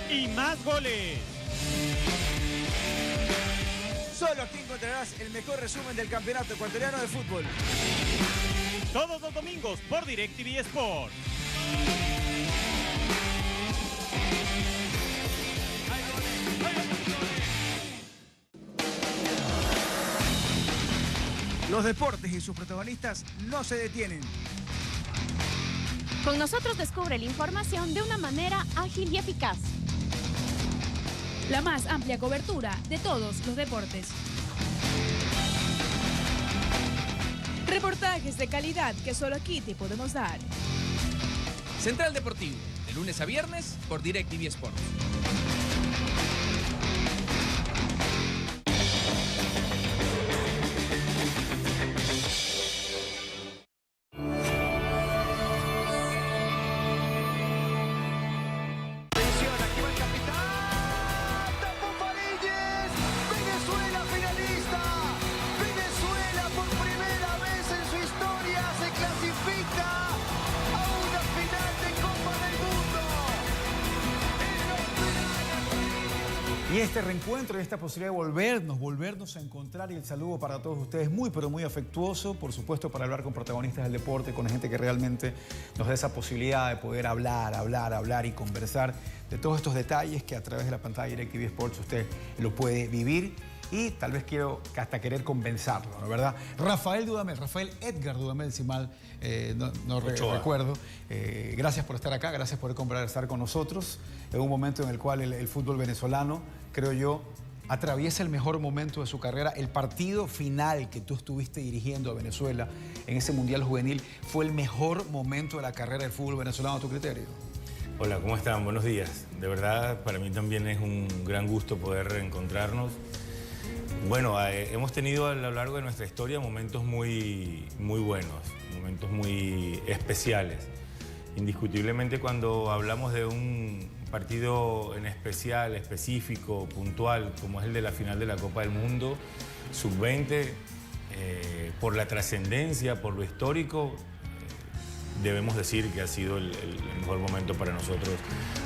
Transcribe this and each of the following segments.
y más goles. Solo aquí encontrarás el mejor resumen del campeonato ecuatoriano de fútbol. Todos los domingos por DirecTV Sport. Los deportes y sus protagonistas no se detienen. Con nosotros descubre la información de una manera ágil y eficaz. La más amplia cobertura de todos los deportes. Reportajes de calidad que solo aquí te podemos dar. Central Deportivo, de lunes a viernes por DirecTV Sport. Y este reencuentro y esta posibilidad de volvernos a encontrar, y el saludo para todos ustedes muy pero muy afectuoso, por supuesto, para hablar con protagonistas del deporte, con gente que realmente nos da esa posibilidad de poder hablar y conversar de todos estos detalles que a través de la pantalla de DirecTV Sports usted lo puede vivir y tal vez quiero hasta querer convencerlo, ¿no? ¿Verdad? Rafael Edgar Dudamel, si mal no recuerdo. Gracias por estar acá, gracias por conversar con nosotros en un momento en el cual el fútbol venezolano, creo yo, atraviesa el mejor momento de su carrera. El partido final que tú estuviste dirigiendo a Venezuela en ese Mundial Juvenil fue el mejor momento de la carrera del fútbol venezolano a tu criterio. Hola, ¿cómo están? Buenos días. De verdad, para mí también es un gran gusto poder reencontrarnos. Bueno, hemos tenido a lo largo de nuestra historia momentos muy buenos, momentos muy especiales. Indiscutiblemente cuando hablamos de un partido en especial, específico, puntual, como es el de la final de la Copa del Mundo, sub-20, por la trascendencia, por lo histórico, debemos decir que ha sido el mejor momento para nosotros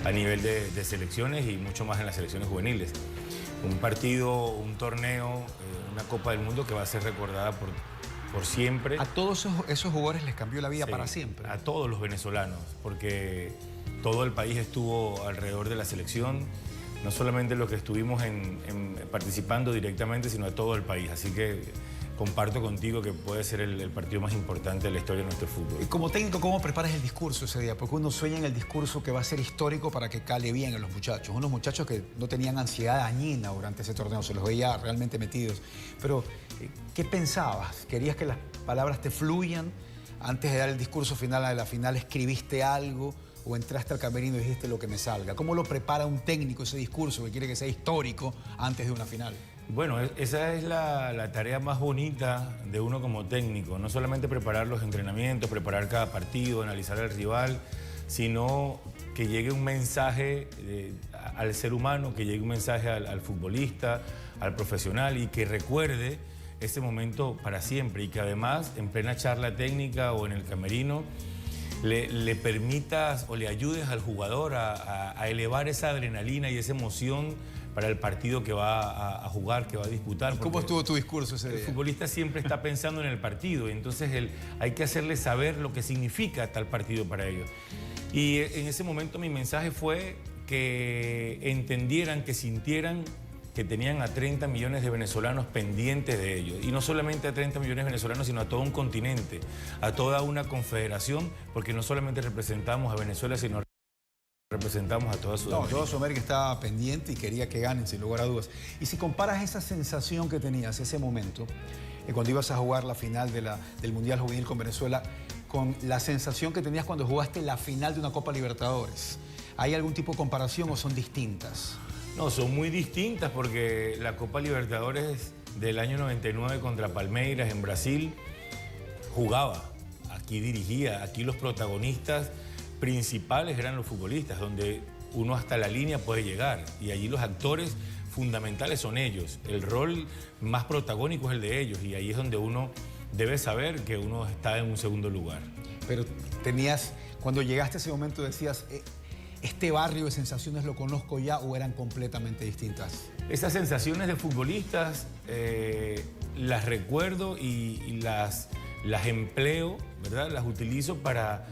a nivel de selecciones y mucho más en las selecciones juveniles. Un partido, un torneo, una Copa del Mundo que va a ser recordada por siempre. A todos esos jugadores les cambió la vida, sí, para siempre. A todos los venezolanos, porque todo el país estuvo alrededor de la selección, no solamente los que estuvimos participando directamente, sino a todo el país. Así que comparto contigo que puede ser el partido más importante de la historia de nuestro fútbol. Y como técnico, ¿cómo preparas el discurso ese día? Porque uno sueña en el discurso que va a ser histórico para que cale bien a los muchachos. Unos muchachos que no tenían ansiedad dañina durante ese torneo, se los veía realmente metidos. Pero, ¿qué pensabas? ¿Querías que las palabras te fluyan? Antes de dar el discurso final a la final, ¿escribiste algo? ¿O entraste al camerino y dijiste lo que me salga? ¿Cómo lo prepara un técnico ese discurso que quiere que sea histórico antes de una final? Bueno, esa es la tarea más bonita de uno como técnico. No solamente preparar los entrenamientos, preparar cada partido, analizar al rival, sino que llegue un mensaje al ser humano, que llegue un mensaje al futbolista, al profesional y que recuerde ese momento para siempre y que además en plena charla técnica o en el camerino le permitas o le ayudes al jugador a elevar esa adrenalina y esa emoción para el partido que va a jugar, que va a disputar. ¿Cómo estuvo tu discurso ese día? El futbolista siempre está pensando en el partido y entonces hay que hacerle saber lo que significa tal partido para ellos. Y en ese momento mi mensaje fue que entendieran, que sintieran que tenían a 30 millones de venezolanos pendientes de ellos. Y no solamente a 30 millones de venezolanos, sino a todo un continente, a toda una confederación, porque no solamente representamos a Venezuela, sino representamos a toda Sudamérica. No, toda Sudamérica estaba pendiente y quería que ganen, sin lugar a dudas. Y si comparas esa sensación que tenías, ese momento, cuando ibas a jugar la final del Mundial Juvenil con Venezuela, con la sensación que tenías cuando jugaste la final de una Copa Libertadores, ¿hay algún tipo de comparación o son distintas? No, son muy distintas porque la Copa Libertadores del año 99 contra Palmeiras en Brasil jugaba, aquí dirigía, aquí los protagonistas principales eran los futbolistas, donde uno hasta la línea puede llegar y allí los actores fundamentales son ellos. El rol más protagónico es el de ellos y ahí es donde uno debe saber que uno está en un segundo lugar. Pero tenías, cuando llegaste a ese momento decías... este barrio de sensaciones lo conozco ya o eran completamente distintas? Esas sensaciones de futbolistas las recuerdo y las empleo, ¿verdad? Las utilizo para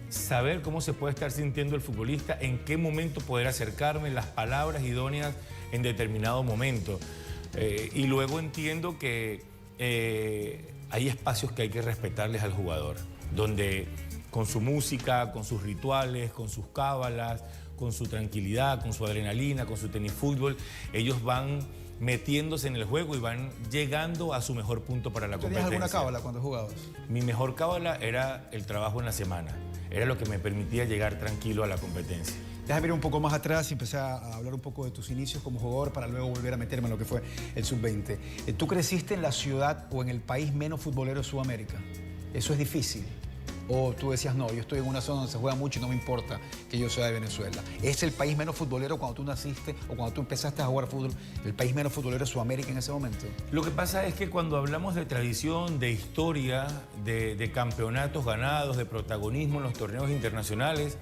saber cómo se puede estar sintiendo el futbolista, en qué momento poder acercarme, las palabras idóneas en determinado momento. Y luego entiendo que hay espacios que hay que respetarles al jugador, donde con su música, con sus rituales, con sus cábalas, con su tranquilidad, con su adrenalina, con su tenis fútbol, ellos van metiéndose en el juego y van llegando a su mejor punto para la competencia. ¿Tenías alguna cábala cuando jugabas? Mi mejor cábala era el trabajo en la semana. Era lo que me permitía llegar tranquilo a la competencia. Déjame ir un poco más atrás y empecé a hablar un poco de tus inicios como jugador para luego volver a meterme en lo que fue el sub-20. ¿Tú creciste en la ciudad o en el país menos futbolero de Sudamérica? ¿Eso es difícil? ¿O tú decías, no, yo estoy en una zona donde se juega mucho y no me importa que yo sea de Venezuela? ¿Es el país menos futbolero cuando tú naciste o cuando tú empezaste a jugar fútbol, el país menos futbolero de Sudamérica en ese momento? Lo que pasa es que cuando hablamos de tradición, de historia, de campeonatos ganados, de protagonismo en los torneos internacionales,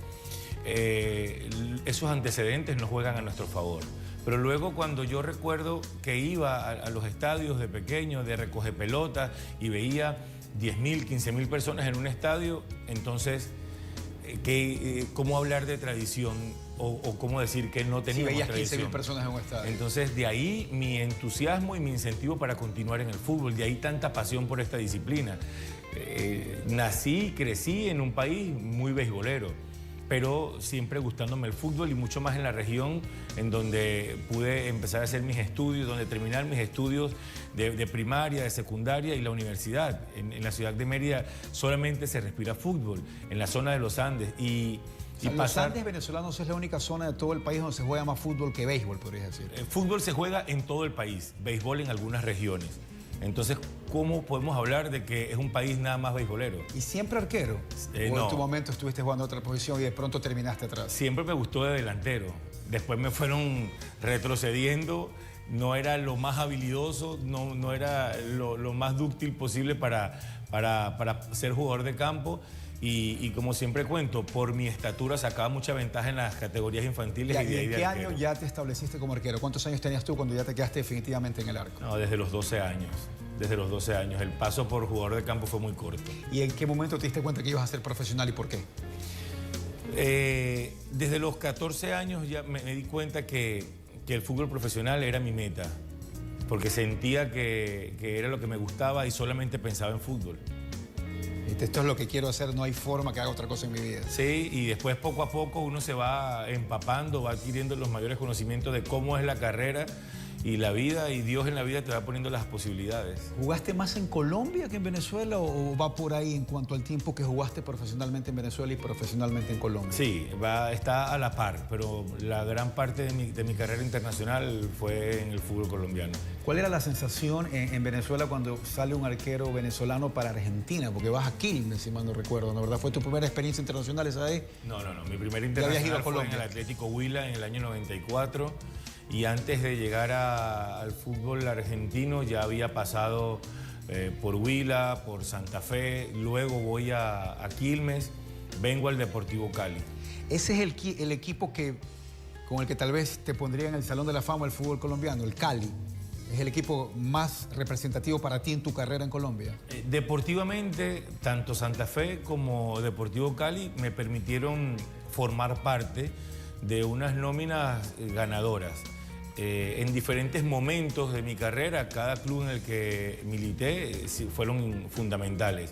esos antecedentes no juegan a nuestro favor. Pero luego cuando yo recuerdo que iba a los estadios de pequeño, de recoger pelotas y veía 10.000, 15.000 personas en un estadio, entonces, ¿cómo hablar de tradición o cómo decir que no teníamos veías tradición? 15.000 personas en un estadio. Entonces, de ahí mi entusiasmo y mi incentivo para continuar en el fútbol, de ahí tanta pasión por esta disciplina. Nací, crecí en un país muy beisbolero, pero siempre gustándome el fútbol y mucho más en la región en donde pude empezar a hacer mis estudios, donde terminar mis estudios de primaria, de secundaria y la universidad. En la ciudad de Mérida solamente se respira fútbol, en la zona de los Andes. Los Andes venezolanos es la única zona de todo el país donde se juega más fútbol que béisbol, podrías decir. Fútbol se juega en todo el país, béisbol en algunas regiones. Entonces, ¿cómo podemos hablar de que es un país nada más beisbolero? ¿Y siempre arquero? ¿O no. en tu momento estuviste jugando otra posición y de pronto terminaste atrás? Siempre me gustó de delantero. Después me fueron retrocediendo. No era lo más habilidoso, no era lo más dúctil posible para ser jugador de campo. Y como siempre cuento, por mi estatura sacaba mucha ventaja en las categorías infantiles. ¿Y en qué año ya te estableciste como arquero? ¿Cuántos años tenías tú cuando ya te quedaste definitivamente en el arco? No, desde los 12 años. Desde los 12 años. El paso por jugador de campo fue muy corto. ¿Y en qué momento te diste cuenta que ibas a ser profesional y por qué? Desde los 14 años ya me di cuenta que el fútbol profesional era mi meta. Porque sentía que era lo que me gustaba y solamente pensaba en fútbol. Esto es lo que quiero hacer, no hay forma que haga otra cosa en mi vida. Sí, y después poco a poco uno se va empapando, va adquiriendo los mayores conocimientos de cómo es la carrera y la vida, y Dios en la vida te va poniendo las posibilidades. ¿Jugaste más en Colombia que en Venezuela o va por ahí en cuanto al tiempo que jugaste profesionalmente en Venezuela y profesionalmente en Colombia? Sí, está a la par, pero la gran parte de mi carrera internacional fue en el fútbol colombiano. ¿Cuál era la sensación en Venezuela cuando sale un arquero venezolano para Argentina? Porque vas a Quilmes, si mal no recuerdo, ¿no? ¿Verdad? ¿Fue tu primera experiencia internacional esa ahí? No. Mi primera internacional fue en el Atlético Huila en el año 94. Y antes de llegar al fútbol argentino ya había pasado por Huila, por Santa Fe, luego voy a Quilmes, vengo al Deportivo Cali. Ese es el equipo con el que tal vez te pondría en el Salón de la Fama del fútbol colombiano, el Cali. ¿Es el equipo más representativo para ti en tu carrera en Colombia? Deportivamente, tanto Santa Fe como Deportivo Cali me permitieron formar parte de unas nóminas ganadoras. En diferentes momentos de mi carrera, cada club en el que milité fueron fundamentales.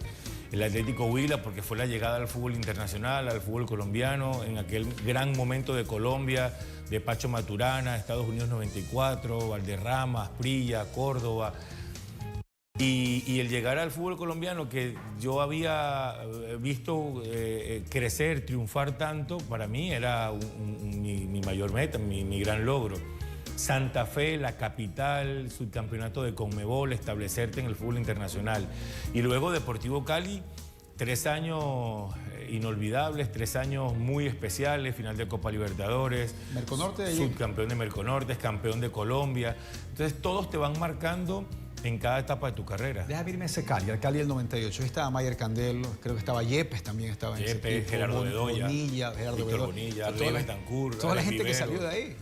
El Atlético Huila, porque fue la llegada al fútbol internacional, al fútbol colombiano, en aquel gran momento de Colombia, de Pacho Maturana, Estados Unidos 94, Valderrama, Asprilla, Córdoba. Y el llegar al fútbol colombiano, que yo había visto crecer, triunfar tanto, para mí era mi mayor meta, mi gran logro. Santa Fe, la capital, subcampeonato de Conmebol, establecerte en el fútbol internacional. Y luego Deportivo Cali, 3 años inolvidables, 3 años muy especiales, final de Copa Libertadores, Merconorte, subcampeón de Merconorte, campeón de Colombia. Entonces todos te van marcando en cada etapa de tu carrera. Déjame irme a ese Cali, al Cali del 98. Ahí estaba Mayer Candelo, creo que estaba Yepes también estaba en ese equipo. Gerardo Bedoya, Gerardo Víctor Bedoya. Bonilla, Toda la- Betancourt, Toda la Alex gente que Rivero. salió de ahí.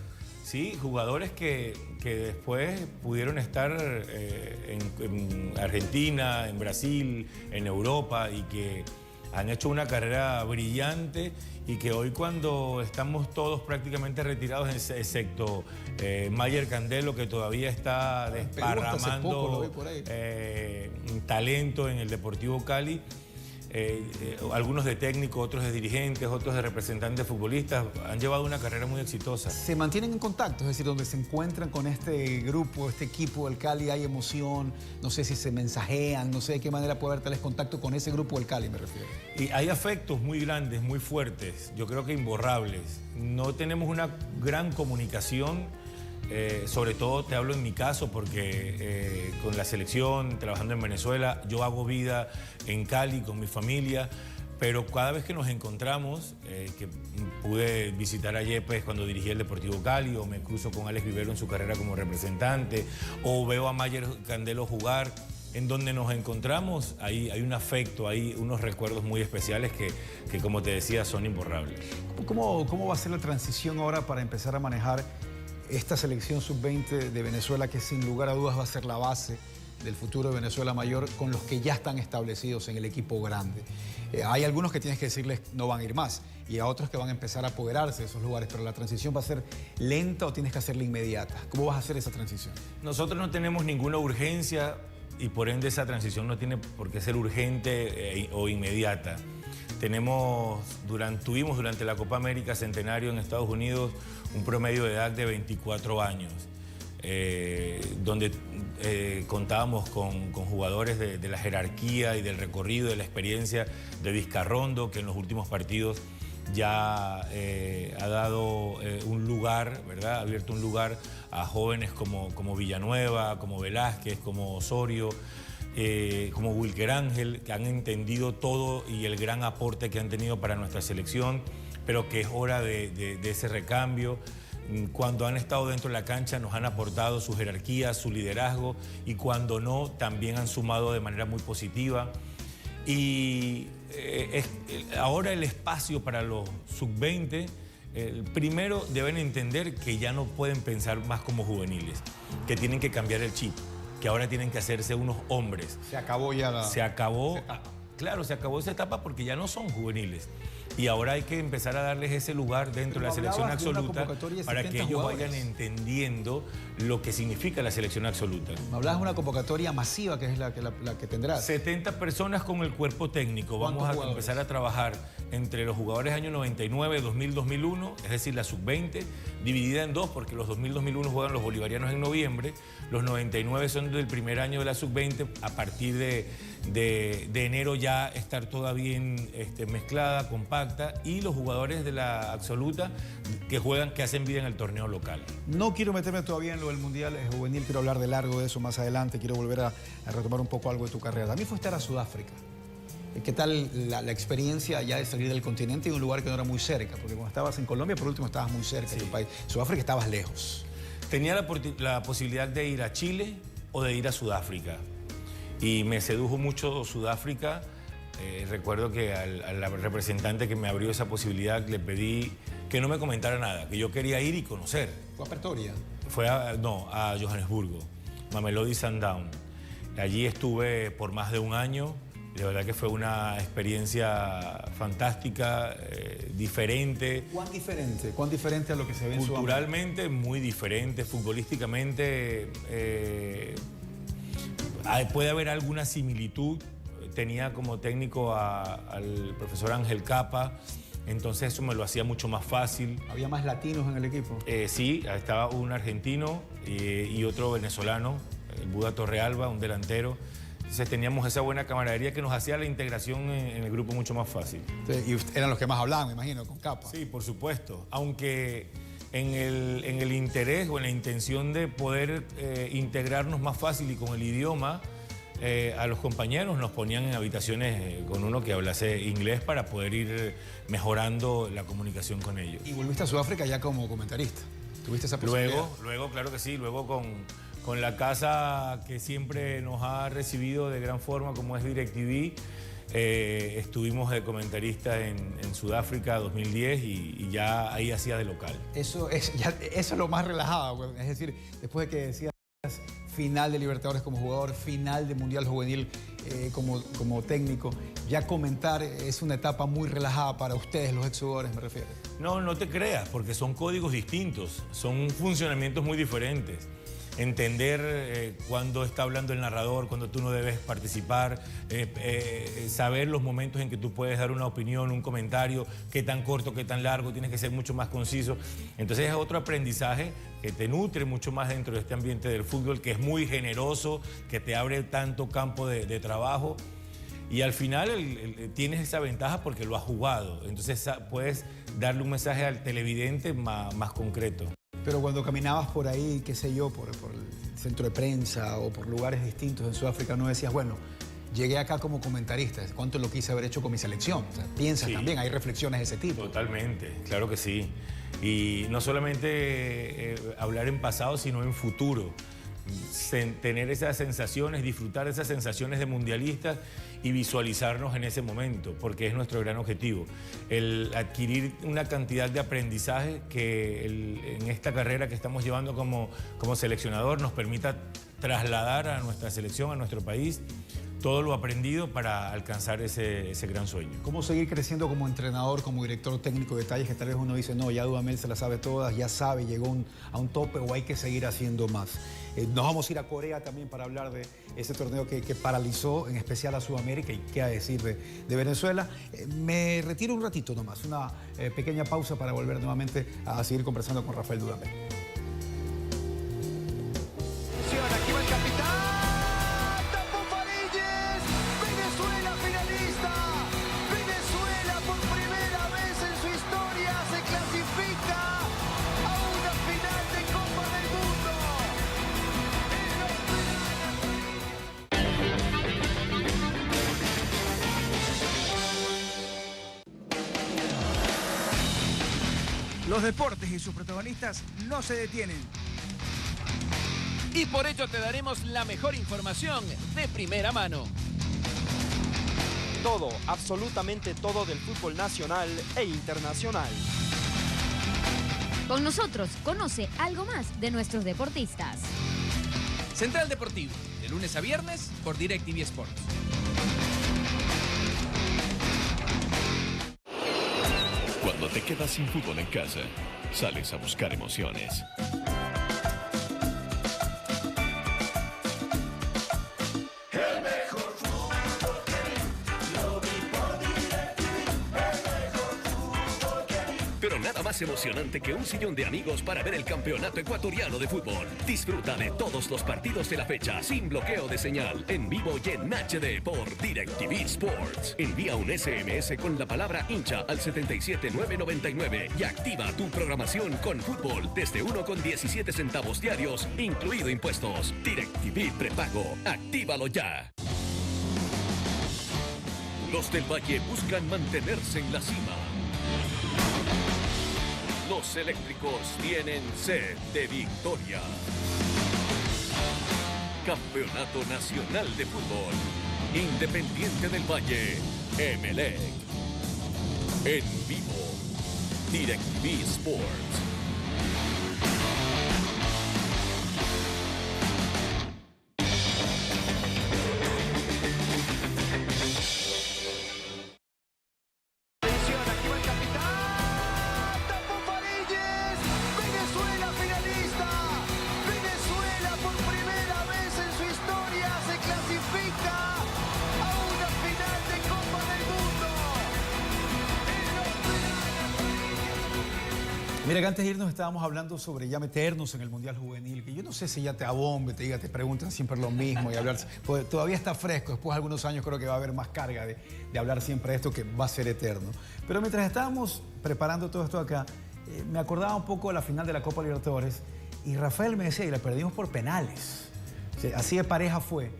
Sí, jugadores que después pudieron estar en Argentina, en Brasil, en Europa y que han hecho una carrera brillante y que hoy cuando estamos todos prácticamente retirados, excepto Mayer Candelo, que todavía está Perú hasta hace poco lo desparramando vi por ahí. talento en el Deportivo Cali. Algunos de técnico, otros de dirigentes, otros de representantes futbolistas, han llevado una carrera muy exitosa. Se mantienen en contacto, es decir, donde se encuentran con este grupo, este equipo del Cali, hay emoción, no sé si se mensajean, no sé de qué manera puede haber tales contactos con ese grupo del Cali, me refiero. Y hay afectos muy grandes, muy fuertes, yo creo que imborrables. No tenemos una gran comunicación, sobre todo te hablo en mi caso porque con la selección, trabajando en Venezuela, yo hago vida en Cali con mi familia, pero cada vez que nos encontramos, que pude visitar a Yepes cuando dirigía el Deportivo Cali, o me cruzo con Alex Rivero en su carrera como representante, o veo a Mayer Candelo jugar, en donde nos encontramos, hay un afecto, hay unos recuerdos muy especiales que como te decía, son imborrables. ¿Cómo va a ser la transición ahora para empezar a manejar esta selección sub-20 de Venezuela, que sin lugar a dudas va a ser la base del futuro de Venezuela Mayor, con los que ya están establecidos en el equipo grande? Hay algunos que tienes que decirles no van a ir más y a otros que van a empezar a apoderarse de esos lugares, pero la transición va a ser lenta o tienes que hacerla inmediata. ¿Cómo vas a hacer esa transición? Nosotros no tenemos ninguna urgencia y por ende esa transición no tiene por qué ser urgente o inmediata. Tuvimos durante la Copa América Centenario en Estados Unidos un promedio de edad de 24 años, donde contábamos con jugadores de la jerarquía y del recorrido, de la experiencia de Vizcarrondo, que en los últimos partidos ya ha dado un lugar, ¿verdad? Ha abierto un lugar a jóvenes como Villanueva, como Velázquez, como Osorio, como Wilker Ángel, que han entendido todo y el gran aporte que han tenido para nuestra selección, pero que es hora de ese recambio. Cuando han estado dentro de la cancha nos han aportado su jerarquía, su liderazgo, y cuando no, también han sumado de manera muy positiva. Y ahora el espacio para los sub-20, primero deben entender que ya no pueden pensar más como juveniles, que tienen que cambiar el chip, que ahora tienen que hacerse unos hombres. Se acabó ya la... Se acabó, claro, se acabó esa etapa porque ya no son juveniles. Y ahora hay que empezar a darles ese lugar dentro de la selección absoluta para que ellos vayan entendiendo lo que significa la selección absoluta. Me hablabas de una convocatoria masiva que es la que tendrás. 70 personas con el cuerpo técnico. Vamos a empezar a trabajar entre los jugadores año 99, 2000, 2001, es decir, la sub-20, dividida en dos, porque los 2000, 2001 juegan los bolivarianos en noviembre, los 99 son del primer año de la sub-20, a partir de enero ya estar toda bien mezclada, compacta, y los jugadores de la absoluta que hacen vida en el torneo local. No quiero meterme todavía en lo del Mundial Juvenil, quiero hablar de largo de eso más adelante, quiero volver a retomar un poco algo de tu carrera. También fuiste a Sudáfrica. ¿Qué tal la experiencia ya de salir del continente y un lugar que no era muy cerca? Porque cuando estabas en Colombia, por último, estabas muy cerca de tu país. Sudáfrica estabas lejos. Tenía la posibilidad de ir a Chile o de ir a Sudáfrica. Y me sedujo mucho Sudáfrica. Recuerdo que al representante que me abrió esa posibilidad le pedí que no me comentara nada, que yo quería ir y conocer. ¿Fue a Pretoria? Fue a Johannesburgo, Mamelodi Sundowns. Allí estuve por más de un año. De verdad que fue una experiencia fantástica, diferente. ¿Cuán diferente? ¿Cuán diferente a lo que se ve en Sudamérica? Culturalmente muy diferente, futbolísticamente puede haber alguna similitud. Tenía como técnico al profesor Ángel Capa, entonces eso me lo hacía mucho más fácil. ¿Había más latinos en el equipo? Sí, estaba un argentino y otro venezolano, el Buda Torrealba, un delantero. Entonces teníamos esa buena camaradería que nos hacía la integración en el grupo mucho más fácil. Y eran los que más hablaban, me imagino, con Capa. Sí, por supuesto. Aunque en el interés o en la intención de poder integrarnos más fácil y con el idioma, a los compañeros nos ponían en habitaciones con uno que hablase inglés para poder ir mejorando la comunicación con ellos. ¿Y volviste a Sudáfrica ya como comentarista? ¿Tuviste esa posibilidad? Luego, claro que sí, luego con la casa que siempre nos ha recibido de gran forma como es DirecTV. Estuvimos de comentarista en Sudáfrica 2010 y ya ahí hacía de local. Eso es lo más relajado, es decir, después de que decías final de Libertadores como jugador, final de Mundial Juvenil como técnico, ya comentar es una etapa muy relajada para ustedes, los exjugadores, me refiero. No, no te creas, porque son códigos distintos, son funcionamientos muy diferentes. Entender cuándo está hablando el narrador, cuándo tú no debes participar, saber los momentos en que tú puedes dar una opinión, un comentario, qué tan corto, qué tan largo, tienes que ser mucho más conciso. Entonces es otro aprendizaje que te nutre mucho más dentro de este ambiente del fútbol, que es muy generoso, que te abre tanto campo de trabajo. Y al final tienes esa ventaja porque lo has jugado. Entonces puedes darle un mensaje al televidente más concreto. Pero cuando caminabas por ahí, qué sé yo, por el centro de prensa o por lugares distintos en Sudáfrica, no decías, bueno, llegué acá como comentarista, ¿cuánto lo quise haber hecho con mi selección? O sea, piensas también, hay reflexiones de ese tipo. Totalmente, claro que sí. Y no solamente hablar en pasado, sino en futuro. Tener esas sensaciones, disfrutar de esas sensaciones de mundialistas y visualizarnos en ese momento, porque es nuestro gran objetivo. El adquirir una cantidad de aprendizaje que en esta carrera que estamos llevando como seleccionador nos permita trasladar a nuestra selección, a nuestro país, todo lo aprendido para alcanzar ese gran sueño. ¿Cómo seguir creciendo como entrenador, como director técnico? Detalles que tal vez uno dice, no, ya Dudamel se las sabe todas, ya sabe, llegó a un tope o hay que seguir haciendo más. Nos vamos a ir a Corea también para hablar de ese torneo que paralizó, en especial a Sudamérica, y qué a decir de Venezuela. Me retiro un ratito nomás, una pequeña pausa para volver nuevamente a seguir conversando con Rafael Dudamel. Aquí va el capitán Tapo Farílles. Venezuela finalista. Venezuela por primera vez en su historia se clasifica a una final de Copa del Mundo. Los deportes y sus protagonistas no se detienen. Y por ello te daremos la mejor información de primera mano. Todo, absolutamente todo del fútbol nacional e internacional. Con nosotros conoce algo más de nuestros deportistas. Central Deportivo, de lunes a viernes por DirecTV Sports. Cuando te quedas sin fútbol en casa, sales a buscar emociones. Pero nada más emocionante que un sillón de amigos para ver el campeonato ecuatoriano de fútbol. Disfruta de todos los partidos de la fecha sin bloqueo de señal, en vivo y en HD por DirecTV Sports. Envía un SMS con la palabra hincha al 77999 y activa tu programación con fútbol desde 1,17 centavos diarios, incluido impuestos. DirecTV prepago. Actívalo ya. Los del Valle buscan mantenerse en la cima. Los eléctricos tienen sed de victoria. Campeonato Nacional de Fútbol. Independiente del Valle. Emelec. En vivo. DirecTV Sports. Mira, que antes de irnos estábamos hablando sobre ya meternos en el Mundial Juvenil, que yo no sé si ya te abombe, te preguntan siempre lo mismo y hablar, pues todavía está fresco, después de algunos años creo que va a haber más carga de hablar siempre de esto que va a ser eterno. Pero mientras estábamos preparando todo esto acá, me acordaba un poco de la final de la Copa Libertadores y Rafael me decía, y la perdimos por penales. O sea, así de pareja fue.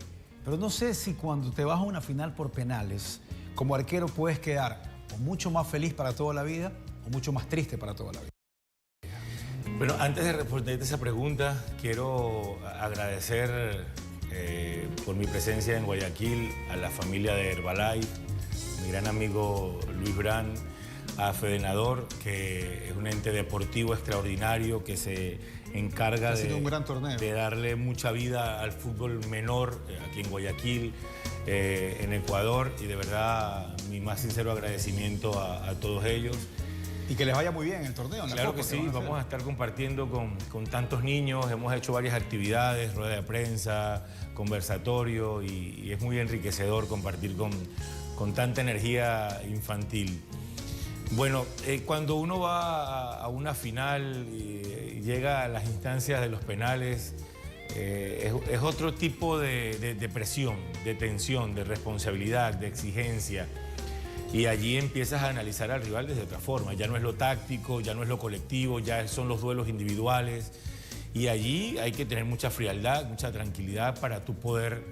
Pero no sé si cuando te vas a una final por penales, como arquero puedes quedar o mucho más feliz para toda la vida o mucho más triste para toda la vida. Bueno, antes de responderte esa pregunta, quiero agradecer por mi presencia en Guayaquil a la familia de Herbalife, mi gran amigo Luis Brand, a Fedenador, que es un ente deportivo extraordinario que se encarga un gran torneo, de darle mucha vida al fútbol menor aquí en Guayaquil, en Ecuador, y de verdad mi más sincero agradecimiento a todos ellos. Y que les vaya muy bien el torneo. Claro que sí, vamos a estar compartiendo con tantos niños, hemos hecho varias actividades, rueda de prensa, conversatorio, y es muy enriquecedor compartir con tanta energía infantil. Bueno, cuando uno va a una final y llega a las instancias de los penales, es otro tipo de presión, de tensión, de responsabilidad, de exigencia. Y allí empiezas a analizar al rival desde otra forma. Ya no es lo táctico, ya no es lo colectivo, ya son los duelos individuales. Y allí hay que tener mucha frialdad, mucha tranquilidad para tú poder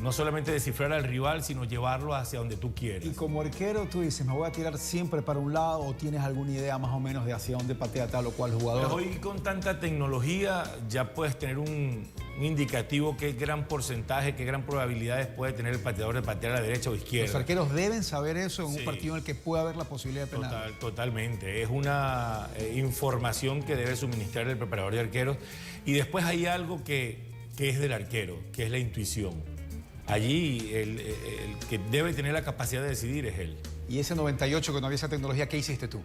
no solamente descifrar al rival, sino llevarlo hacia donde tú quieras. Y como arquero tú dices, ¿me voy a tirar siempre para un lado o tienes alguna idea más o menos de hacia dónde patea tal o cual jugador? Pero hoy con tanta tecnología ya puedes tener un indicativo qué gran porcentaje, qué gran probabilidades puede tener el pateador de patear a la derecha o izquierda. Los arqueros deben saber eso en un partido en el que puede haber la posibilidad de penal. Totalmente. Es una información que debe suministrar el preparador de arqueros. Y después hay algo que es del arquero, que es la intuición. Allí el que debe tener la capacidad de decidir es él. Y ese 98 que no había esa tecnología, ¿qué hiciste tú?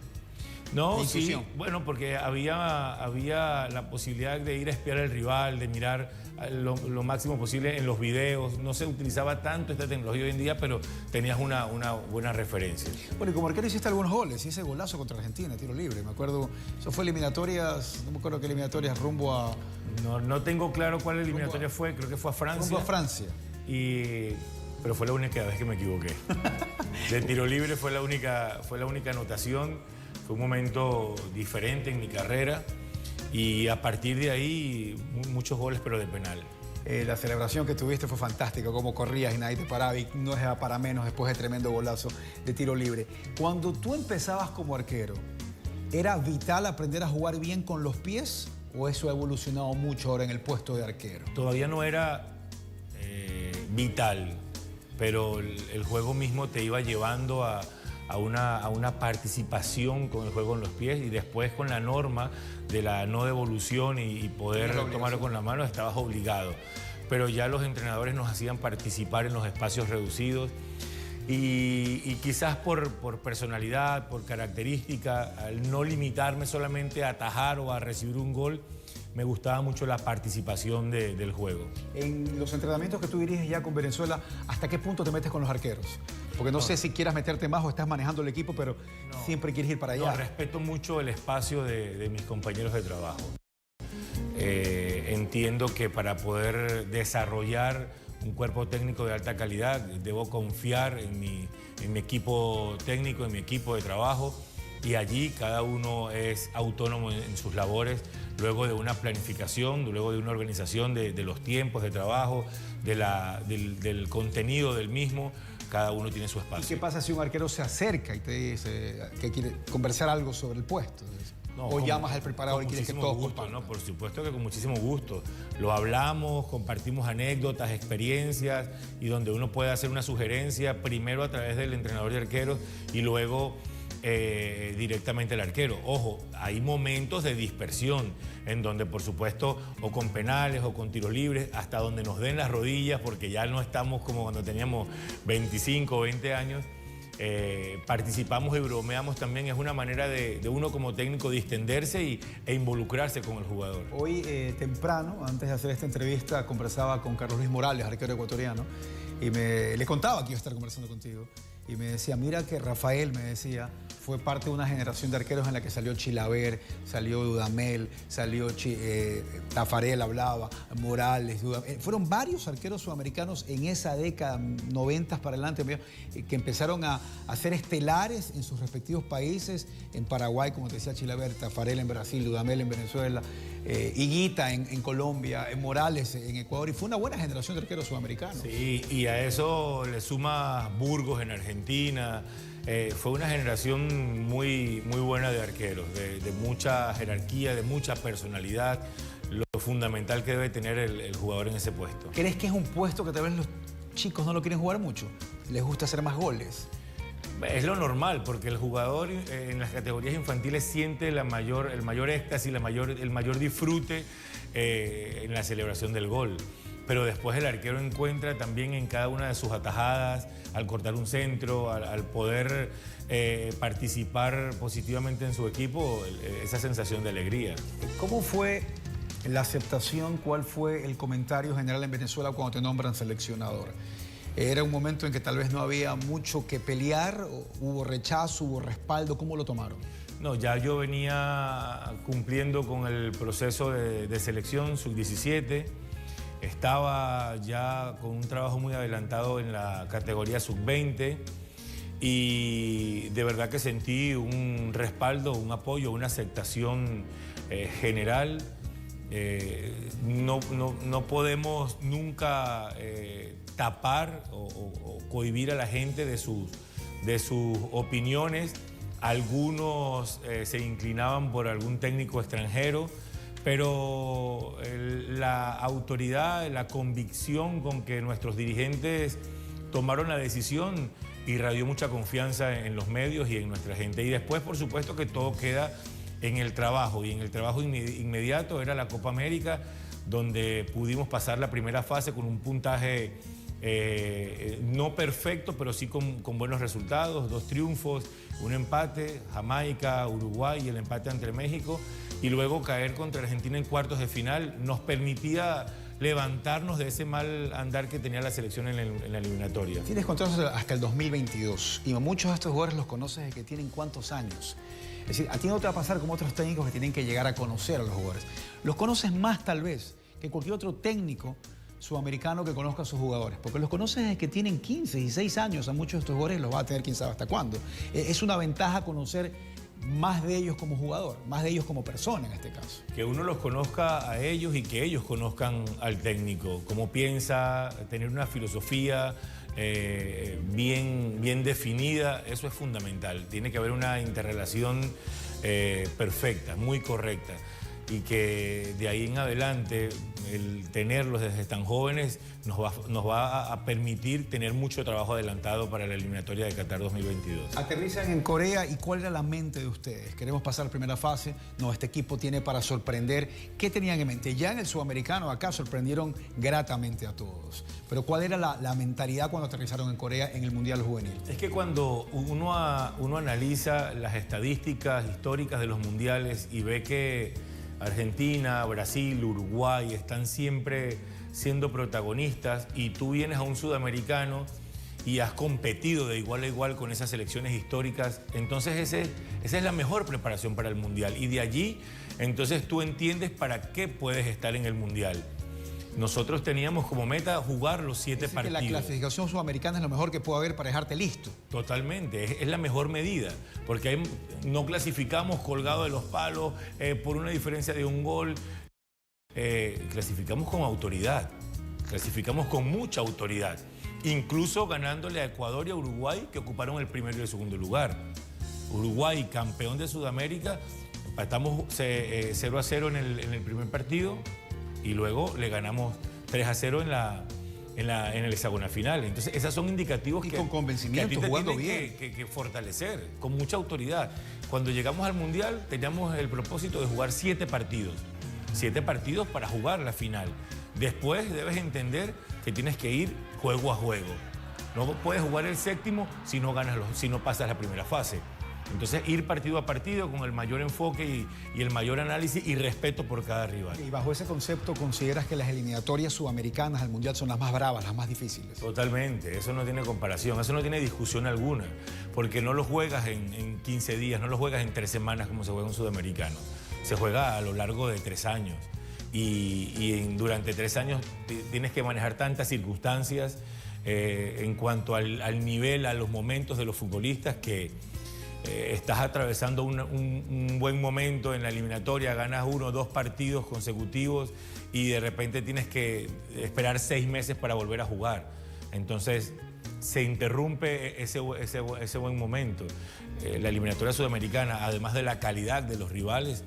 No, sí, bueno, porque había la posibilidad de ir a espiar al rival, de mirar lo máximo posible en los videos. No se utilizaba tanto esta tecnología hoy en día, pero tenías una buena referencia. Bueno, y como arquero hiciste algunos goles, y ese golazo contra Argentina, tiro libre, me acuerdo, eso fue eliminatorias, no me acuerdo qué eliminatorias, rumbo a... No tengo claro cuál eliminatoria fue, creo que fue a Francia. Rumbo a Francia. Pero fue la única vez que me equivoqué. De tiro libre fue la única anotación. Fue un momento diferente en mi carrera y a partir de ahí muchos goles, pero de penal. La celebración que tuviste fue fantástica, como corrías y nadie te paraba, y no es para menos después de tremendo golazo de tiro libre. Cuando tú empezabas como arquero, ¿era vital aprender a jugar bien con los pies o eso ha evolucionado mucho ahora en el puesto de arquero? Todavía no era vital, pero el juego mismo te iba llevando a una participación con el juego en los pies, y después con la norma de la no devolución y poder tomarlo con la mano estabas obligado. Pero ya los entrenadores nos hacían participar en los espacios reducidos y quizás por personalidad, por característica, al no limitarme solamente a atajar o a recibir un gol, me gustaba mucho la participación del juego. En los entrenamientos que tú diriges ya con Venezuela, ¿hasta qué punto te metes con los arqueros? Porque no sé si quieras meterte más o estás manejando el equipo, pero siempre quieres ir para allá. No, respeto mucho el espacio de mis compañeros de trabajo. Entiendo que para poder desarrollar un cuerpo técnico de alta calidad, debo confiar en mi equipo técnico, en mi equipo de trabajo, y allí cada uno es autónomo en sus labores, luego de una planificación, luego de una organización de los tiempos de trabajo, del contenido del mismo. Cada uno tiene su espacio. ¿Y qué pasa si un arquero se acerca y te dice que quiere conversar algo sobre el puesto? O llamas al preparador y quieres que todos compartan. No, por supuesto que con muchísimo gusto. Lo hablamos, compartimos anécdotas, experiencias, y donde uno puede hacer una sugerencia, primero a través del entrenador de arqueros y luego directamente al arquero. Ojo, hay momentos de dispersión en donde, por supuesto, o con penales o con tiros libres, hasta donde nos den las rodillas, porque ya no estamos como cuando teníamos 25 o 20 años, participamos y bromeamos también. Es una manera de uno como técnico distenderse e involucrarse con el jugador. Hoy temprano, antes de hacer esta entrevista, conversaba con Carlos Luis Morales, arquero ecuatoriano, y le contaba que iba a estar conversando contigo. Y me decía, mira que Rafael, me decía, fue parte de una generación de arqueros en la que salió Chilaver, salió Dudamel, salió Tafarel, hablaba, Morales, fueron varios arqueros sudamericanos en esa década, 90 para adelante, que empezaron a ser estelares en sus respectivos países, en Paraguay, como te decía Chilaver, Tafarel en Brasil, Dudamel en Venezuela, Higuita en Colombia, Morales en Ecuador, y fue una buena generación de arqueros sudamericanos. Sí, y a eso le suma Burgos en Argentina, fue una generación muy buena de arqueros, de mucha jerarquía, de mucha personalidad, lo fundamental que debe tener el jugador en ese puesto. ¿Crees que es un puesto que tal vez los chicos no lo quieren jugar mucho? ¿Les gusta hacer más goles? Es lo normal, porque el jugador en las categorías infantiles siente el mayor éxtasis, el mayor disfrute en la celebración del gol. Pero después el arquero encuentra también en cada una de sus atajadas, al cortar un centro, al poder participar positivamente en su equipo, esa sensación de alegría. ¿Cómo fue la aceptación? ¿Cuál fue el comentario general en Venezuela cuando te nombran seleccionador? ¿Era un momento en que tal vez no había mucho que pelear? ¿Hubo rechazo, hubo respaldo? ¿Cómo lo tomaron? No, ya yo venía cumpliendo con el proceso de selección sub-17. Estaba ya con un trabajo muy adelantado en la categoría sub-20 y de verdad que sentí un respaldo, un apoyo, una aceptación general. No podemos nunca tapar o cohibir a la gente de sus opiniones. Algunos se inclinaban por algún técnico extranjero, pero la autoridad, la convicción con que nuestros dirigentes tomaron la decisión irradió mucha confianza en los medios y en nuestra gente. Y después, por supuesto, que todo queda en el trabajo, y en el trabajo inmediato era la Copa América, donde pudimos pasar la primera fase con un puntaje no perfecto, pero sí con buenos resultados, 2 triunfos, un empate, Jamaica, Uruguay y el empate ante México, y luego caer contra Argentina en cuartos de final nos permitía levantarnos de ese mal andar que tenía la selección en la eliminatoria. Tienes contratos hasta el 2022 y muchos de estos jugadores los conoces desde que tienen ¿cuántos años? Es decir, a ti no te va a pasar como otros técnicos que tienen que llegar a conocer a los jugadores. Los conoces más tal vez que cualquier otro técnico sudamericano que conozca a sus jugadores, porque los conoces desde que tienen 15, 16 años, a muchos de estos jugadores los va a tener quién sabe hasta cuándo. Es una ventaja conocer más de ellos como jugador, más de ellos como persona en este caso. Que uno los conozca a ellos y que ellos conozcan al técnico, cómo piensa, tener una filosofía bien definida, eso es fundamental. Tiene que haber una interrelación perfecta, muy correcta, y que de ahí en adelante el tenerlos desde tan jóvenes nos va a permitir tener mucho trabajo adelantado para la eliminatoria de Qatar 2022. Aterrizan en Corea, ¿y cuál era la mente de ustedes? Queremos pasar la primera fase, no, este equipo tiene para sorprender. ¿Qué tenían en mente? Ya en el sudamericano acá sorprendieron gratamente a todos, pero ¿cuál era la mentalidad cuando aterrizaron en Corea en el Mundial Juvenil? Es que cuando uno analiza las estadísticas históricas de los mundiales y ve que Argentina, Brasil, Uruguay están siempre siendo protagonistas, y tú vienes a un sudamericano y has competido de igual a igual con esas selecciones históricas, entonces esa es la mejor preparación para el Mundial, y de allí entonces tú entiendes para qué puedes estar en el Mundial. Nosotros teníamos como meta jugar los 7 partidos. Que la clasificación sudamericana es lo mejor que puede haber para dejarte listo. Totalmente, es la mejor medida, porque no clasificamos colgado de los palos por una diferencia de un gol. Clasificamos con autoridad, clasificamos con mucha autoridad, incluso ganándole a Ecuador y a Uruguay, que ocuparon el primero y el segundo lugar. Uruguay, campeón de Sudamérica, empatamos 0-0 en el primer partido, y luego le ganamos 3-0 en el hexagonal final. Entonces, esos son indicativos y con convencimiento, jugando bien, que fortalecer, con mucha autoridad. Cuando llegamos al Mundial, teníamos el propósito de jugar 7 partidos. 7 partidos para jugar la final. Después debes entender que tienes que ir juego a juego. No puedes jugar el séptimo si no pasas la primera fase. Entonces, ir partido a partido con el mayor enfoque y el mayor análisis y respeto por cada rival. Y bajo ese concepto, ¿consideras que las eliminatorias sudamericanas al Mundial son las más bravas, las más difíciles? Totalmente, eso no tiene comparación, eso no tiene discusión alguna, porque no lo juegas en 15 días, no lo juegas en 3 semanas como se juega un sudamericano. Se juega a lo largo de 3 años y durante 3 años tienes que manejar tantas circunstancias en cuanto al nivel, a los momentos de los futbolistas, que estás atravesando un buen momento en la eliminatoria, ganas 1 o 2 partidos consecutivos y de repente tienes que esperar 6 meses para volver a jugar. Entonces, se interrumpe ese buen momento. La eliminatoria sudamericana, además de la calidad de los rivales,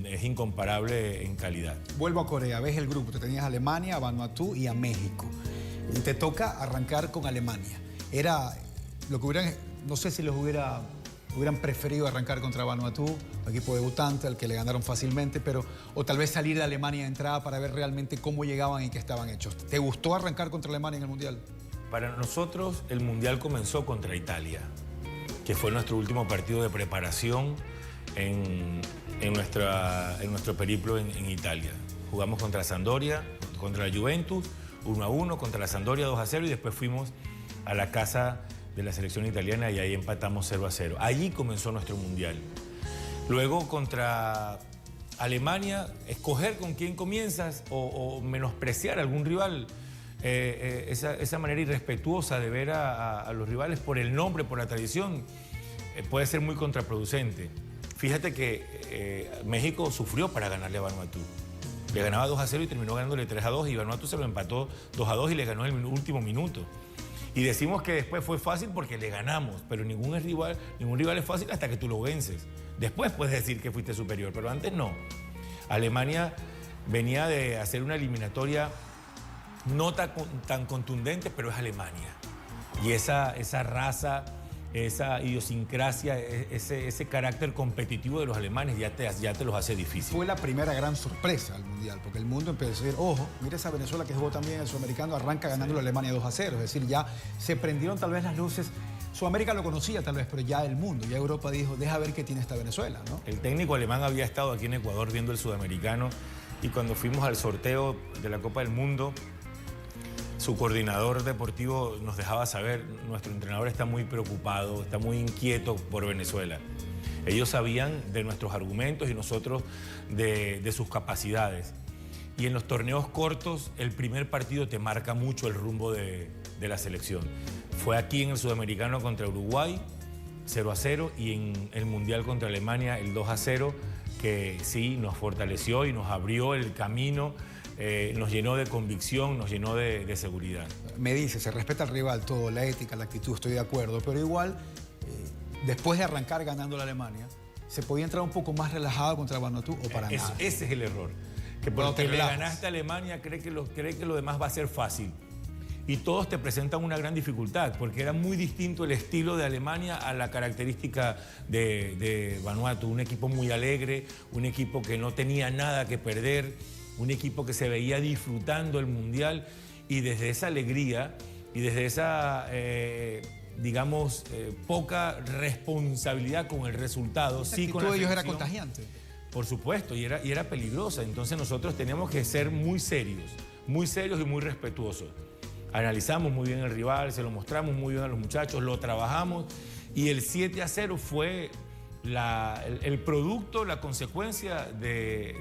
es incomparable en calidad. Vuelvo a Corea, ves el grupo, te tenías a Alemania, a Vanuatu y a México. Y te toca arrancar con Alemania. Era lo que hubieran, no sé si hubieran preferido arrancar contra Vanuatu, equipo debutante al que le ganaron fácilmente, pero o tal vez salir de Alemania de entrada para ver realmente cómo llegaban y qué estaban hechos. ¿Te gustó arrancar contra Alemania en el Mundial? Para nosotros el Mundial comenzó contra Italia, que fue nuestro último partido de preparación en nuestro periplo en Italia. Jugamos contra Sampdoria, contra la Juventus, 1-1, contra la Sampdoria 2-0 y después fuimos a la casa de la selección italiana y ahí empatamos 0-0. Allí comenzó nuestro Mundial. Luego contra Alemania, escoger con quién comienzas o menospreciar a algún rival. Esa manera irrespetuosa de ver a los rivales por el nombre, por la tradición, puede ser muy contraproducente. Fíjate que México sufrió para ganarle a Vanuatu. Le ganaba 2-0 y terminó ganándole 3-2 y Vanuatu se lo empató 2-2 y le ganó en el último minuto. Y decimos que después fue fácil porque le ganamos, pero ningún rival es fácil hasta que tú lo vences. Después puedes decir que fuiste superior, pero antes no. Alemania venía de hacer una eliminatoria no tan contundente, pero es Alemania. Y esa raza, esa idiosincrasia, ese carácter competitivo de los alemanes ya te los hace difícil. Fue la primera gran sorpresa al Mundial, porque el mundo empezó a decir, ojo, mira esa Venezuela que jugó también el sudamericano, arranca ganando a Alemania 2-0. Es decir, ya se prendieron tal vez las luces. Sudamérica lo conocía tal vez, pero ya el mundo, ya Europa dijo, deja ver qué tiene esta Venezuela, ¿no? El técnico alemán había estado aquí en Ecuador viendo el sudamericano y cuando fuimos al sorteo de la Copa del Mundo, su coordinador deportivo nos dejaba saber, nuestro entrenador está muy preocupado, está muy inquieto por Venezuela. Ellos sabían de nuestros argumentos y nosotros de sus capacidades. Y en los torneos cortos, el primer partido te marca mucho el rumbo de la selección. Fue aquí en el Sudamericano contra Uruguay, 0-0, y en el Mundial contra Alemania, el 2-0, que sí nos fortaleció y nos abrió el camino. Nos llenó de convicción, nos llenó de seguridad. Me dice, se respeta al rival, todo, la ética, la actitud, estoy de acuerdo, pero igual, después de arrancar ganando la Alemania, ¿se podía entrar un poco más relajado contra Vanuatu o para nada? Ese es el error. Que porque le ganaste a Alemania, cree que lo demás va a ser fácil. Y todos te presentan una gran dificultad, porque era muy distinto el estilo de Alemania a la característica de Vanuatu. Un equipo muy alegre, un equipo que no tenía nada que perder, un equipo que se veía disfrutando el Mundial y desde esa alegría y desde esa, poca responsabilidad con el resultado. La actitud de ellos era contagiante. Por supuesto, y era peligrosa. Entonces nosotros teníamos que ser muy serios y muy respetuosos. Analizamos muy bien el rival, se lo mostramos muy bien a los muchachos, lo trabajamos y el 7-0 fue el producto, la consecuencia de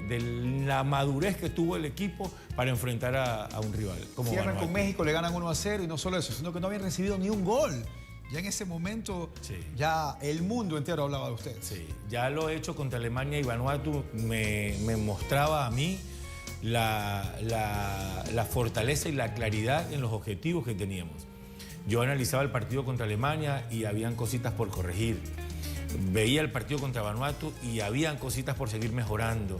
la madurez que tuvo el equipo para enfrentar a un rival. Cierran con México, le ganan 1-0 y no solo eso, sino que no habían recibido ni un gol. Ya en ese momento, sí, ya el mundo entero hablaba de ustedes. Sí, ya lo he hecho contra Alemania y Vanuatu me mostraba a mí la fortaleza y la claridad en los objetivos que teníamos. Yo analizaba el partido contra Alemania y habían cositas por corregir. Veía el partido contra Vanuatu y habían cositas por seguir mejorando.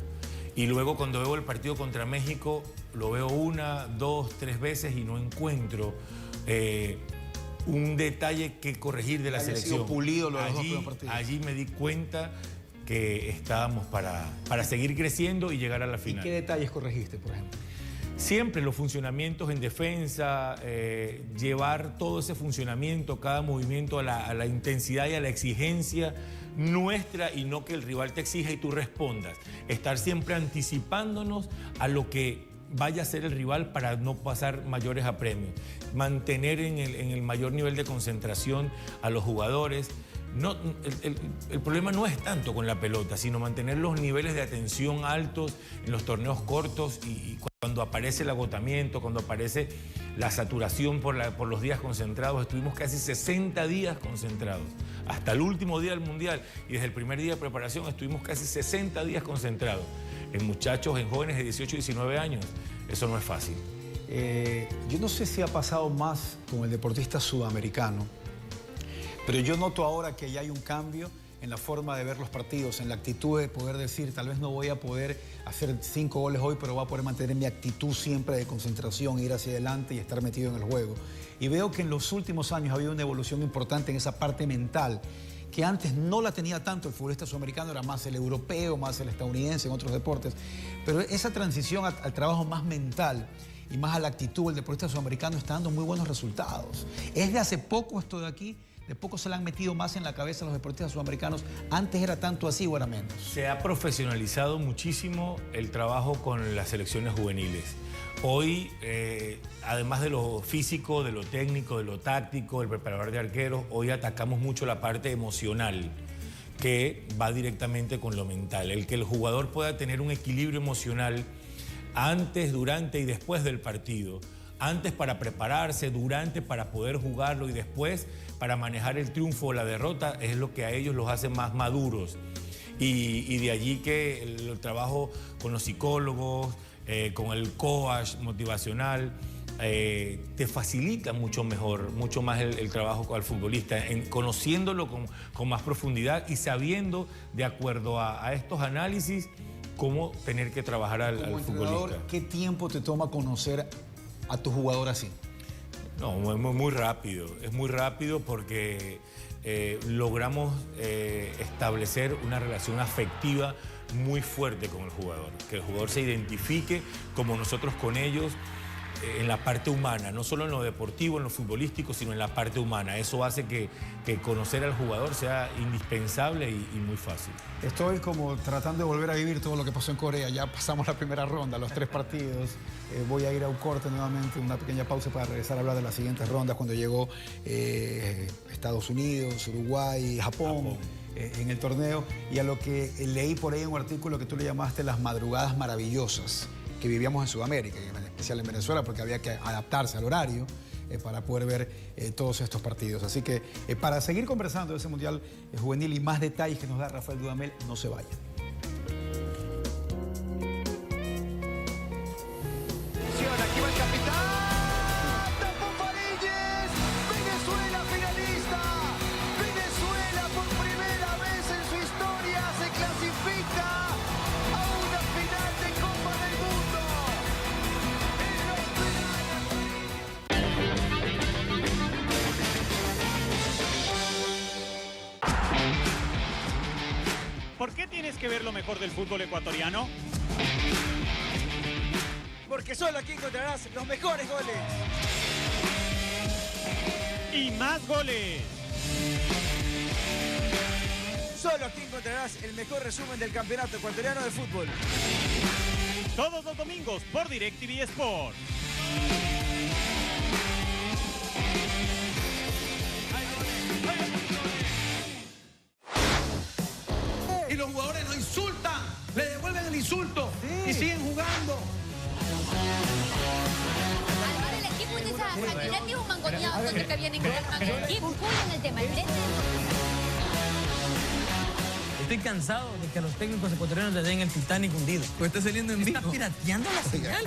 Y luego cuando veo el partido contra México, lo veo 1, 2, 3 veces y no encuentro un detalle que corregir de la selección. Pulido los dos primeros partidos. Allí me di cuenta que estábamos para seguir creciendo y llegar a la final. ¿Y qué detalles corregiste, por ejemplo? Siempre los funcionamientos en defensa, llevar todo ese funcionamiento, cada movimiento a la intensidad y a la exigencia nuestra y no que el rival te exija y tú respondas. Estar siempre anticipándonos a lo que vaya a ser el rival para no pasar mayores apremios. Mantener en el mayor nivel de concentración a los jugadores. No, el problema no es tanto con la pelota, sino mantener los niveles de atención altos en los torneos cortos y cuando aparece el agotamiento, cuando aparece la saturación por los días concentrados. Estuvimos casi 60 días concentrados, hasta el último día del Mundial, y desde el primer día de preparación estuvimos casi 60 días concentrados. En muchachos, en jóvenes de 18 y 19 años, eso no es fácil. Yo no sé si ha pasado más con el deportista sudamericano, pero yo noto ahora que ya hay un cambio en la forma de ver los partidos, en la actitud de poder decir, tal vez no voy a poder hacer 5 goles hoy, pero voy a poder mantener mi actitud siempre de concentración, ir hacia adelante y estar metido en el juego. Y veo que en los últimos años ha habido una evolución importante en esa parte mental, que antes no la tenía tanto el futbolista sudamericano, era más el europeo, más el estadounidense en otros deportes, pero esa transición al trabajo más mental y más a la actitud del deportista sudamericano está dando muy buenos resultados. Es de hace poco esto de aquí. De poco se le han metido más en la cabeza a los deportistas sudamericanos. Antes era tanto así o era menos. Se ha profesionalizado muchísimo el trabajo con las selecciones juveniles. Hoy, además de lo físico, de lo técnico, de lo táctico, el preparador de arqueros, hoy atacamos mucho la parte emocional, que va directamente con lo mental. El que el jugador pueda tener un equilibrio emocional antes, durante y después del partido. Antes para prepararse, durante para poder jugarlo y después para manejar el triunfo o la derrota, es lo que a ellos los hace más maduros. Y de allí que el trabajo con los psicólogos, con el coach motivacional, te facilita mucho mejor, mucho más el trabajo al futbolista, conociéndolo con más profundidad y sabiendo, de acuerdo a estos análisis, cómo tener que trabajar al futbolista. ¿Qué tiempo te toma conocer a tu jugador así? No, muy rápido. Es muy rápido porque logramos establecer una relación afectiva muy fuerte con el jugador. Que el jugador se identifique como nosotros con ellos en la parte humana, no solo en lo deportivo, en lo futbolístico, sino en la parte humana. Eso hace que conocer al jugador sea indispensable y muy fácil. Estoy como tratando de volver a vivir todo lo que pasó en Corea. Ya pasamos la primera ronda, los 3 partidos. Voy a ir a un corte nuevamente, una pequeña pausa para regresar a hablar de las siguientes rondas, cuando llegó Estados Unidos, Uruguay, Japón. En el torneo, y a lo que leí por ahí en un artículo que tú le llamaste las madrugadas maravillosas que vivíamos en Sudamérica, en especial en Venezuela, porque había que adaptarse al horario para poder ver todos estos partidos. Así que para seguir conversando de ese Mundial Juvenil y más detalles que nos da Rafael Dudamel, no se vayan. Aquí va el capitán, Tapón Farílles, Venezuela finalista. Venezuela por primera vez en su historia se clasifica a una final de Copa del Mundo. ¿Por qué tienes que ver lo mejor del fútbol ecuatoriano? Porque solo aquí encontrarás los mejores goles. Y más goles. Solo aquí encontrarás el mejor resumen del campeonato ecuatoriano de fútbol. Todos los domingos por DirecTV Sport. Y los jugadores lo insultan, le devuelven el insulto y siguen jugando. Armar el equipo es esa tranquilidad y un mangoneado donde que vienen con el equipo en el tema. Estoy cansado de que a los técnicos ecuatorianos le den el Titanic hundido. Pues está saliendo en vivo. Está pirateando la señal.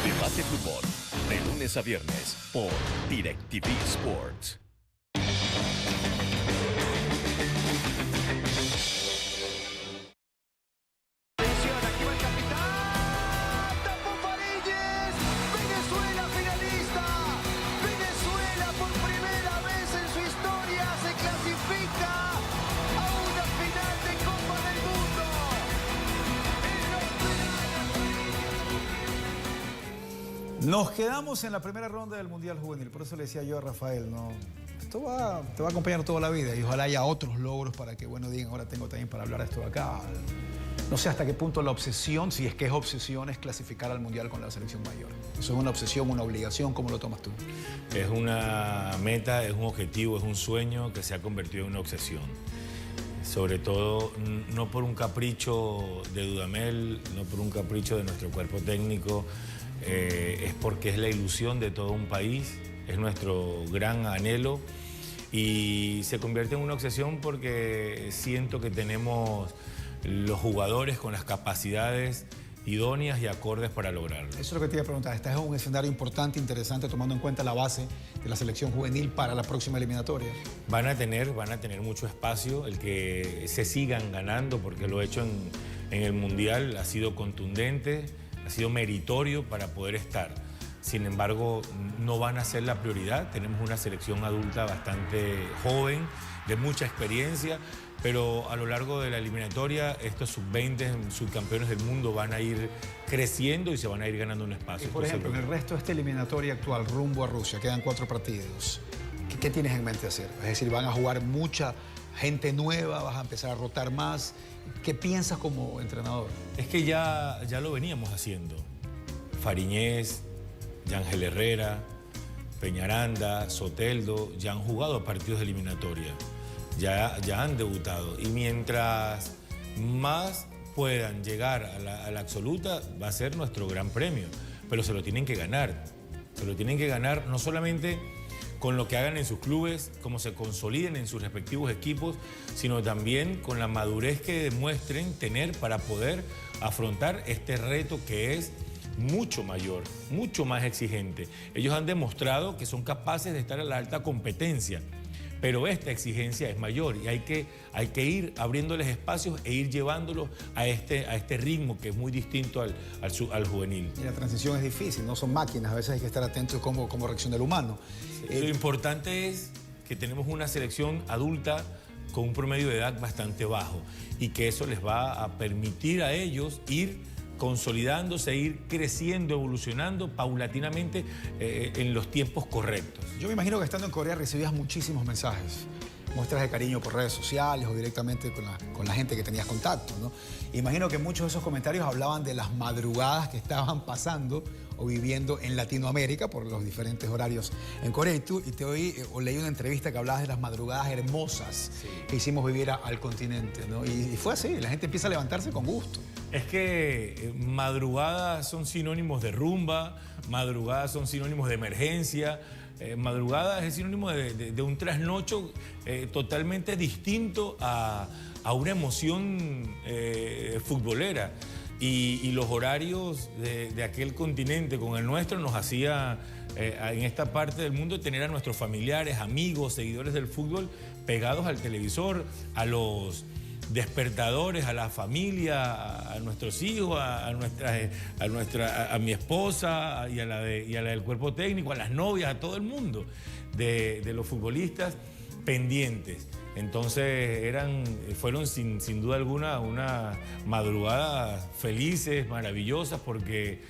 Debate Fútbol, de lunes a viernes, por DirecTV Sports. Aquí va el capitán, Tapón Farílles, Venezuela finalista. Venezuela por primera vez en su historia se clasifica a una final de Copa del Mundo. Nos quedamos en la primera ronda del Mundial Juvenil. Por eso le decía yo a Rafael, no, esto te va a acompañar toda la vida y ojalá haya otros logros para que, bueno, digan, ahora tengo también para hablar de esto de acá. No sé hasta qué punto la obsesión, si es que es obsesión, es clasificar al Mundial con la selección mayor. ¿Eso es una obsesión, una obligación? ¿Cómo lo tomas tú? Es una meta, es un objetivo, es un sueño que se ha convertido en una obsesión. Sobre todo, no por un capricho de Dudamel, no por un capricho de nuestro cuerpo técnico, es porque es la ilusión de todo un país, es nuestro gran anhelo y se convierte en una obsesión porque siento que tenemos los jugadores con las capacidades idóneas y acordes para lograrlo. Eso es lo que te iba a preguntar. Este es un escenario importante, interesante, tomando en cuenta la base de la selección juvenil para la próxima eliminatoria. Van a tener mucho espacio, el que se sigan ganando, porque lo hecho en el Mundial ha sido contundente, ha sido meritorio para poder estar. Sin embargo, no van a ser la prioridad. Tenemos una selección adulta bastante joven, de mucha experiencia, pero a lo largo de la eliminatoria estos sub-20, subcampeones del mundo van a ir creciendo y se van a ir ganando un espacio. Y por ejemplo, en el resto de esta eliminatoria actual, rumbo a Rusia, quedan 4 partidos. ¿Qué tienes en mente hacer? Es decir, van a jugar mucha gente nueva, vas a empezar a rotar más. ¿Qué piensas como entrenador? Es que ya lo veníamos haciendo. Fariñez, Yángel Herrera, Peñaranda, Soteldo, ya han jugado partidos de eliminatoria. Ya han debutado, y mientras más puedan llegar a la absoluta va a ser nuestro gran premio, pero se lo tienen que ganar. Se lo tienen que ganar no solamente con lo que hagan en sus clubes, cómo se consoliden en sus respectivos equipos, sino también con la madurez que demuestren tener para poder afrontar este reto que es mucho mayor, mucho más exigente. Ellos han demostrado que son capaces de estar a la alta competencia, pero esta exigencia es mayor y hay que ir abriéndoles espacios e ir llevándolos a este ritmo que es muy distinto al juvenil. Y la transición es difícil, no son máquinas, a veces hay que estar atentos cómo reacciona el humano. Lo importante es que tenemos una selección adulta con un promedio de edad bastante bajo y que eso les va a permitir a ellos ir consolidándose, ir creciendo, evolucionando paulatinamente en los tiempos correctos. Yo me imagino que estando en Corea recibías muchísimos mensajes, muestras de cariño por redes sociales o directamente con la gente que tenías contacto, ¿no? Imagino que muchos de esos comentarios hablaban de las madrugadas que estaban pasando o viviendo en Latinoamérica por los diferentes horarios en Corea. Y te oí o leí una entrevista que hablabas de las madrugadas hermosas que hicimos vivir al continente, ¿no? Y fue así, la gente empieza a levantarse con gusto. Es que madrugadas son sinónimos de rumba, madrugadas son sinónimos de emergencia, madrugadas es sinónimo de un trasnocho totalmente distinto a una emoción futbolera. Y los horarios de aquel continente con el nuestro nos hacía en esta parte del mundo tener a nuestros familiares, amigos, seguidores del fútbol pegados al televisor, a los despertadores, a la familia, a nuestros hijos, a mi esposa y a la del cuerpo técnico, a las novias, a todo el mundo de los futbolistas pendientes. Entonces fueron sin duda alguna unas madrugadas felices, maravillosas, porque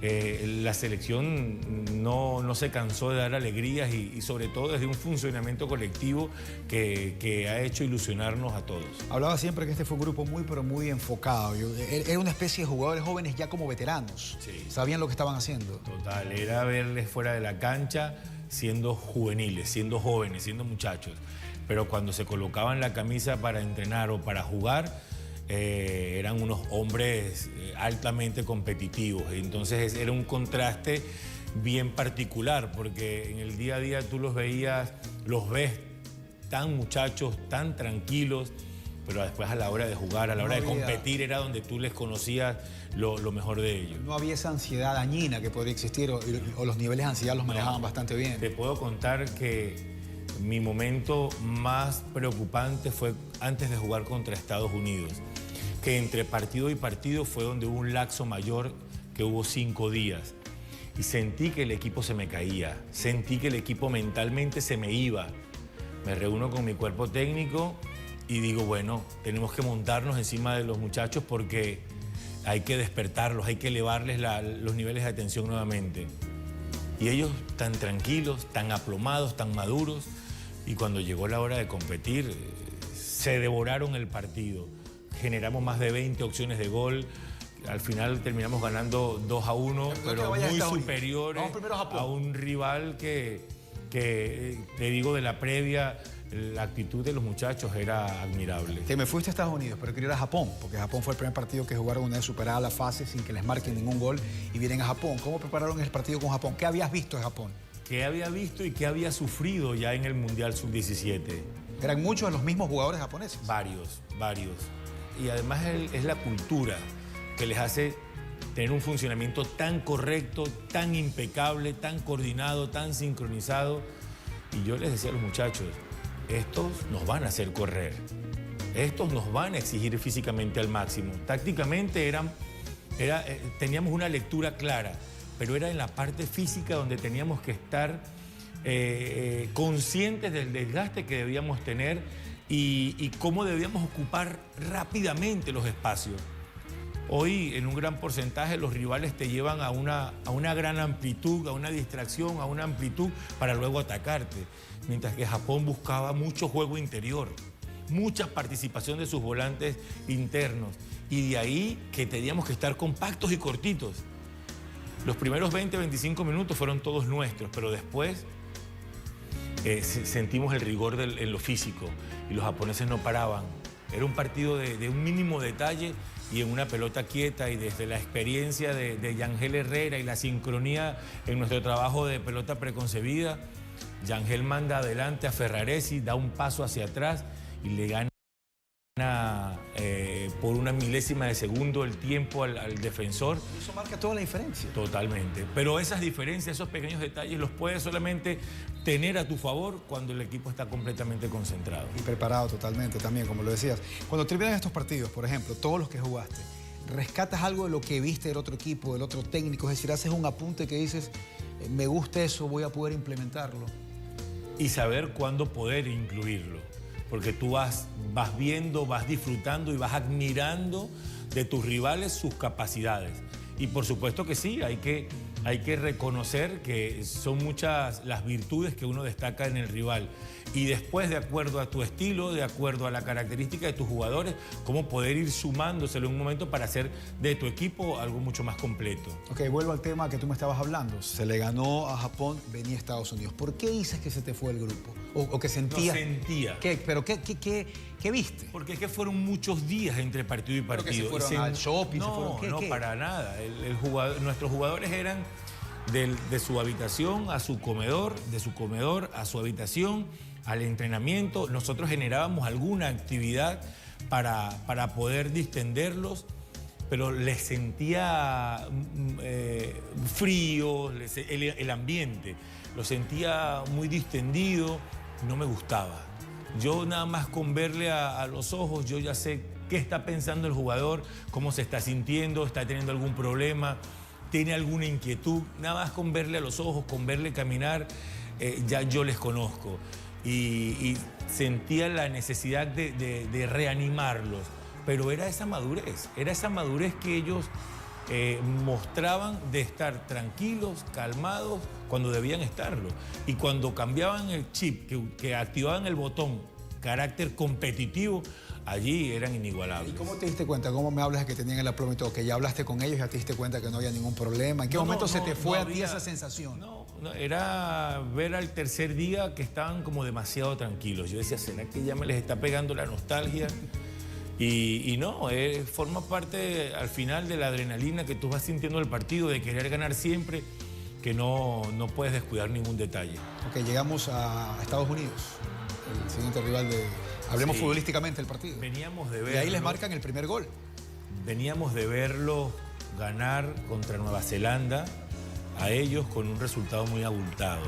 la selección no se cansó de dar alegrías y sobre todo desde un funcionamiento colectivo que ha hecho ilusionarnos a todos. Hablaba siempre que este fue un grupo muy, pero muy enfocado. Era una especie de jugadores jóvenes ya como veteranos. Sí. Sabían lo que estaban haciendo. Total, era verles fuera de la cancha siendo juveniles, siendo jóvenes, siendo muchachos. Pero cuando se colocaban la camisa para entrenar o para jugar, eran unos hombres altamente competitivos. Entonces era un contraste bien particular, porque en el día a día tú los ves tan muchachos, tan tranquilos, pero después a la hora de jugar, a la hora de competir, era donde tú les conocías lo mejor de ellos. No había esa ansiedad dañina que podría existir, o los niveles de ansiedad los manejaban bastante bien. Te puedo contar que mi momento más preocupante fue antes de jugar contra Estados Unidos, que entre partido y partido fue donde hubo un lapso mayor, que hubo 5 días. Y sentí que el equipo se me caía, sentí que el equipo mentalmente se me iba. Me reúno con mi cuerpo técnico y digo, bueno, tenemos que montarnos encima de los muchachos porque hay que despertarlos, hay que elevarles los niveles de atención nuevamente. Y ellos tan tranquilos, tan aplomados, tan maduros. Y cuando llegó la hora de competir, se devoraron el partido. Generamos más de 20 opciones de gol. Al final terminamos ganando 2-1, pero muy superiores a un rival que te digo, de la previa, la actitud de los muchachos era admirable. Te me fuiste a Estados Unidos, pero quería ir a Japón, porque Japón fue el primer partido que jugaron una vez superada la fase sin que les marquen ningún gol y vienen a Japón. ¿Cómo prepararon el partido con Japón? ¿Qué habías visto de Japón? ¿Qué había visto y qué había sufrido ya en el Mundial Sub-17? ¿Eran muchos de los mismos jugadores japoneses? Varios. Y además es la cultura que les hace tener un funcionamiento tan correcto, tan impecable, tan coordinado, tan sincronizado. Y yo les decía a los muchachos, estos nos van a hacer correr, estos nos van a exigir físicamente al máximo. Tácticamente teníamos una lectura clara, pero era en la parte física donde teníamos que estar conscientes del desgaste que debíamos tener y cómo debíamos ocupar rápidamente los espacios. Hoy, en un gran porcentaje, los rivales te llevan a una gran amplitud, a una distracción, a una amplitud para luego atacarte. Mientras que Japón buscaba mucho juego interior, mucha participación de sus volantes internos. Y de ahí que teníamos que estar compactos y cortitos. Los primeros 20, 25 minutos fueron todos nuestros, pero después sentimos el rigor en lo físico y los japoneses no paraban. Era un partido de un mínimo detalle y en una pelota quieta, y desde la experiencia de Yangel Herrera y la sincronía en nuestro trabajo de pelota preconcebida, Yangel manda adelante a Ferraresi, da un paso hacia atrás y le gana por una milésima de segundo el tiempo al defensor. Eso marca toda la diferencia. Totalmente. Pero esas diferencias, esos pequeños detalles los puedes solamente tener a tu favor cuando el equipo está completamente concentrado. Y preparado totalmente también, como lo decías. Cuando terminan estos partidos, por ejemplo, todos los que jugaste, ¿rescatas algo de lo que viste del otro equipo, del otro técnico? Es decir, haces un apunte que dices, me gusta eso, voy a poder implementarlo. Y saber cuándo poder incluirlo. Porque tú vas viendo, vas disfrutando y vas admirando de tus rivales sus capacidades. Y por supuesto que sí, hay que reconocer que son muchas las virtudes que uno destaca en el rival. Y después, de acuerdo a tu estilo, de acuerdo a la característica de tus jugadores, cómo poder ir sumándoselo en un momento para hacer de tu equipo algo mucho más completo. Ok, vuelvo al tema que tú me estabas hablando. Se le ganó a Japón, venía a Estados Unidos. ¿Por qué dices que se te fue el grupo? ¿O que sentías? No sentía. ¿Pero qué viste? Porque es que fueron muchos días entre partido y partido. ¿Pero que se fueron al shopping? No, para nada. Nuestros jugadores eran de su habitación a su comedor, de su comedor a su habitación, al entrenamiento. Nosotros generábamos alguna actividad para poder distenderlos, pero les sentía frío, el ambiente, lo sentía muy distendido, no me gustaba. Yo nada más con verle a los ojos, yo ya sé qué está pensando el jugador, cómo se está sintiendo, está teniendo algún problema, tiene alguna inquietud. Nada más con verle a los ojos, con verle caminar, ya yo les conozco. Y sentía la necesidad de reanimarlos. Pero era esa madurez que ellos mostraban de estar tranquilos, calmados, cuando debían estarlo. Y cuando cambiaban el chip, que activaban el botón carácter competitivo, allí eran inigualables. ¿Y cómo te diste cuenta? ¿Cómo me hablas de que tenían el aplomo y todo? Que ya hablaste con ellos, ya te diste cuenta que no había ningún problema. ¿En qué momento se te fue a ti esa sensación? No, era ver al tercer día que estaban como demasiado tranquilos. Yo decía, ¿será que ya me les está pegando la nostalgia? Y no, forma parte al final de la adrenalina que tú vas sintiendo del partido, de querer ganar siempre, que no puedes descuidar ningún detalle. Ok, llegamos a Estados Unidos, el siguiente rival de... Hablemos futbolísticamente del partido. Veníamos de verlo. Y ahí les marcan el primer gol. Veníamos de verlo ganar contra Nueva Zelanda a ellos con un resultado muy abultado.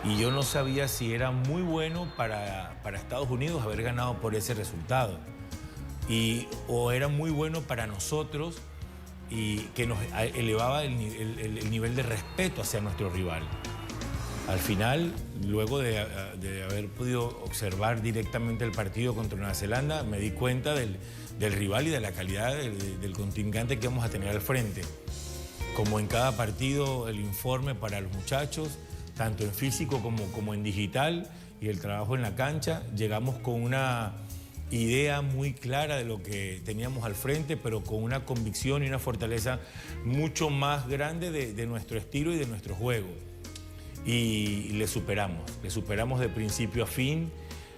Y yo no sabía si era muy bueno para Estados Unidos haber ganado por ese resultado. O era muy bueno para nosotros y que nos elevaba el nivel de respeto hacia nuestro rival. Al final, luego de haber podido observar directamente el partido contra Nueva Zelanda, me di cuenta del rival y de la calidad del contingente que vamos a tener al frente. Como en cada partido, el informe para los muchachos, tanto en físico como en digital, y el trabajo en la cancha, llegamos con una idea muy clara de lo que teníamos al frente, pero con una convicción y una fortaleza mucho más grande de nuestro estilo y de nuestro juego. Y le superamos de principio a fin.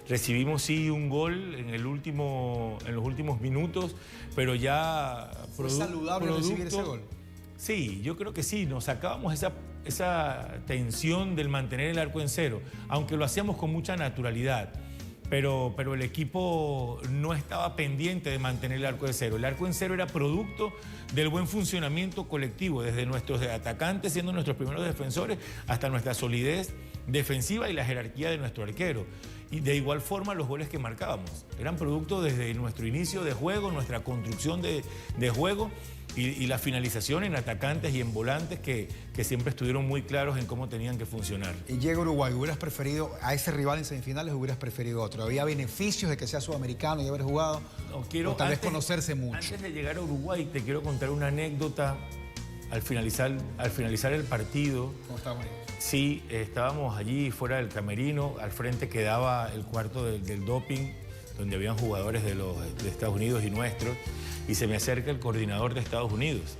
Recibimos sí un gol en los últimos minutos, pero ya... ¿Fue saludable recibir ese gol? Sí, yo creo que sí, nos sacábamos esa tensión del mantener el arco en cero, aunque lo hacíamos con mucha naturalidad. pero el equipo no estaba pendiente de mantener el arco en cero. El arco en cero era producto del buen funcionamiento colectivo, desde nuestros atacantes siendo nuestros primeros defensores hasta nuestra solidez defensiva y la jerarquía de nuestro arquero. Y de igual forma los goles que marcábamos eran producto desde nuestro inicio de juego, nuestra construcción de juego y la finalización en atacantes y en volantes que siempre estuvieron muy claros en cómo tenían que funcionar. Y llega Uruguay, ¿hubieras preferido a ese rival en semifinales o hubieras preferido otro? ¿Había beneficios de que sea sudamericano y haber jugado? No, quiero, o tal vez conocerse mucho. Antes de llegar a Uruguay te quiero contar una anécdota. Al finalizar el partido, ¿Cómo estábamos? Sí, estábamos allí fuera del camerino, al frente quedaba el cuarto del doping, donde habían jugadores de Estados Unidos y nuestros, y se me acerca el coordinador de Estados Unidos,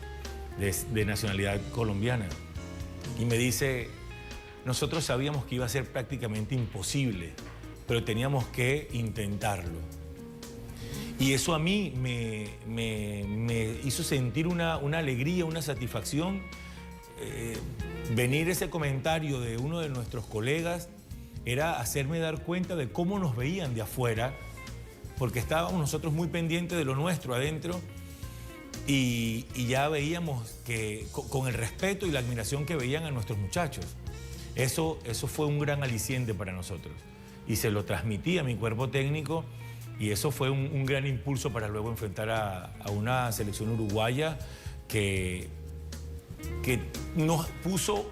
de nacionalidad colombiana, y me dice, nosotros sabíamos que iba a ser prácticamente imposible, pero teníamos que intentarlo. Y eso a mí me hizo sentir una alegría, una satisfacción. Venir ese comentario de uno de nuestros colegas era hacerme dar cuenta de cómo nos veían de afuera, porque estábamos nosotros muy pendientes de lo nuestro adentro y ya veíamos que con el respeto y la admiración que veían a nuestros muchachos. Eso fue un gran aliciente para nosotros y se lo transmití a mi cuerpo técnico. Y eso fue un gran impulso para luego enfrentar a una selección uruguaya que nos puso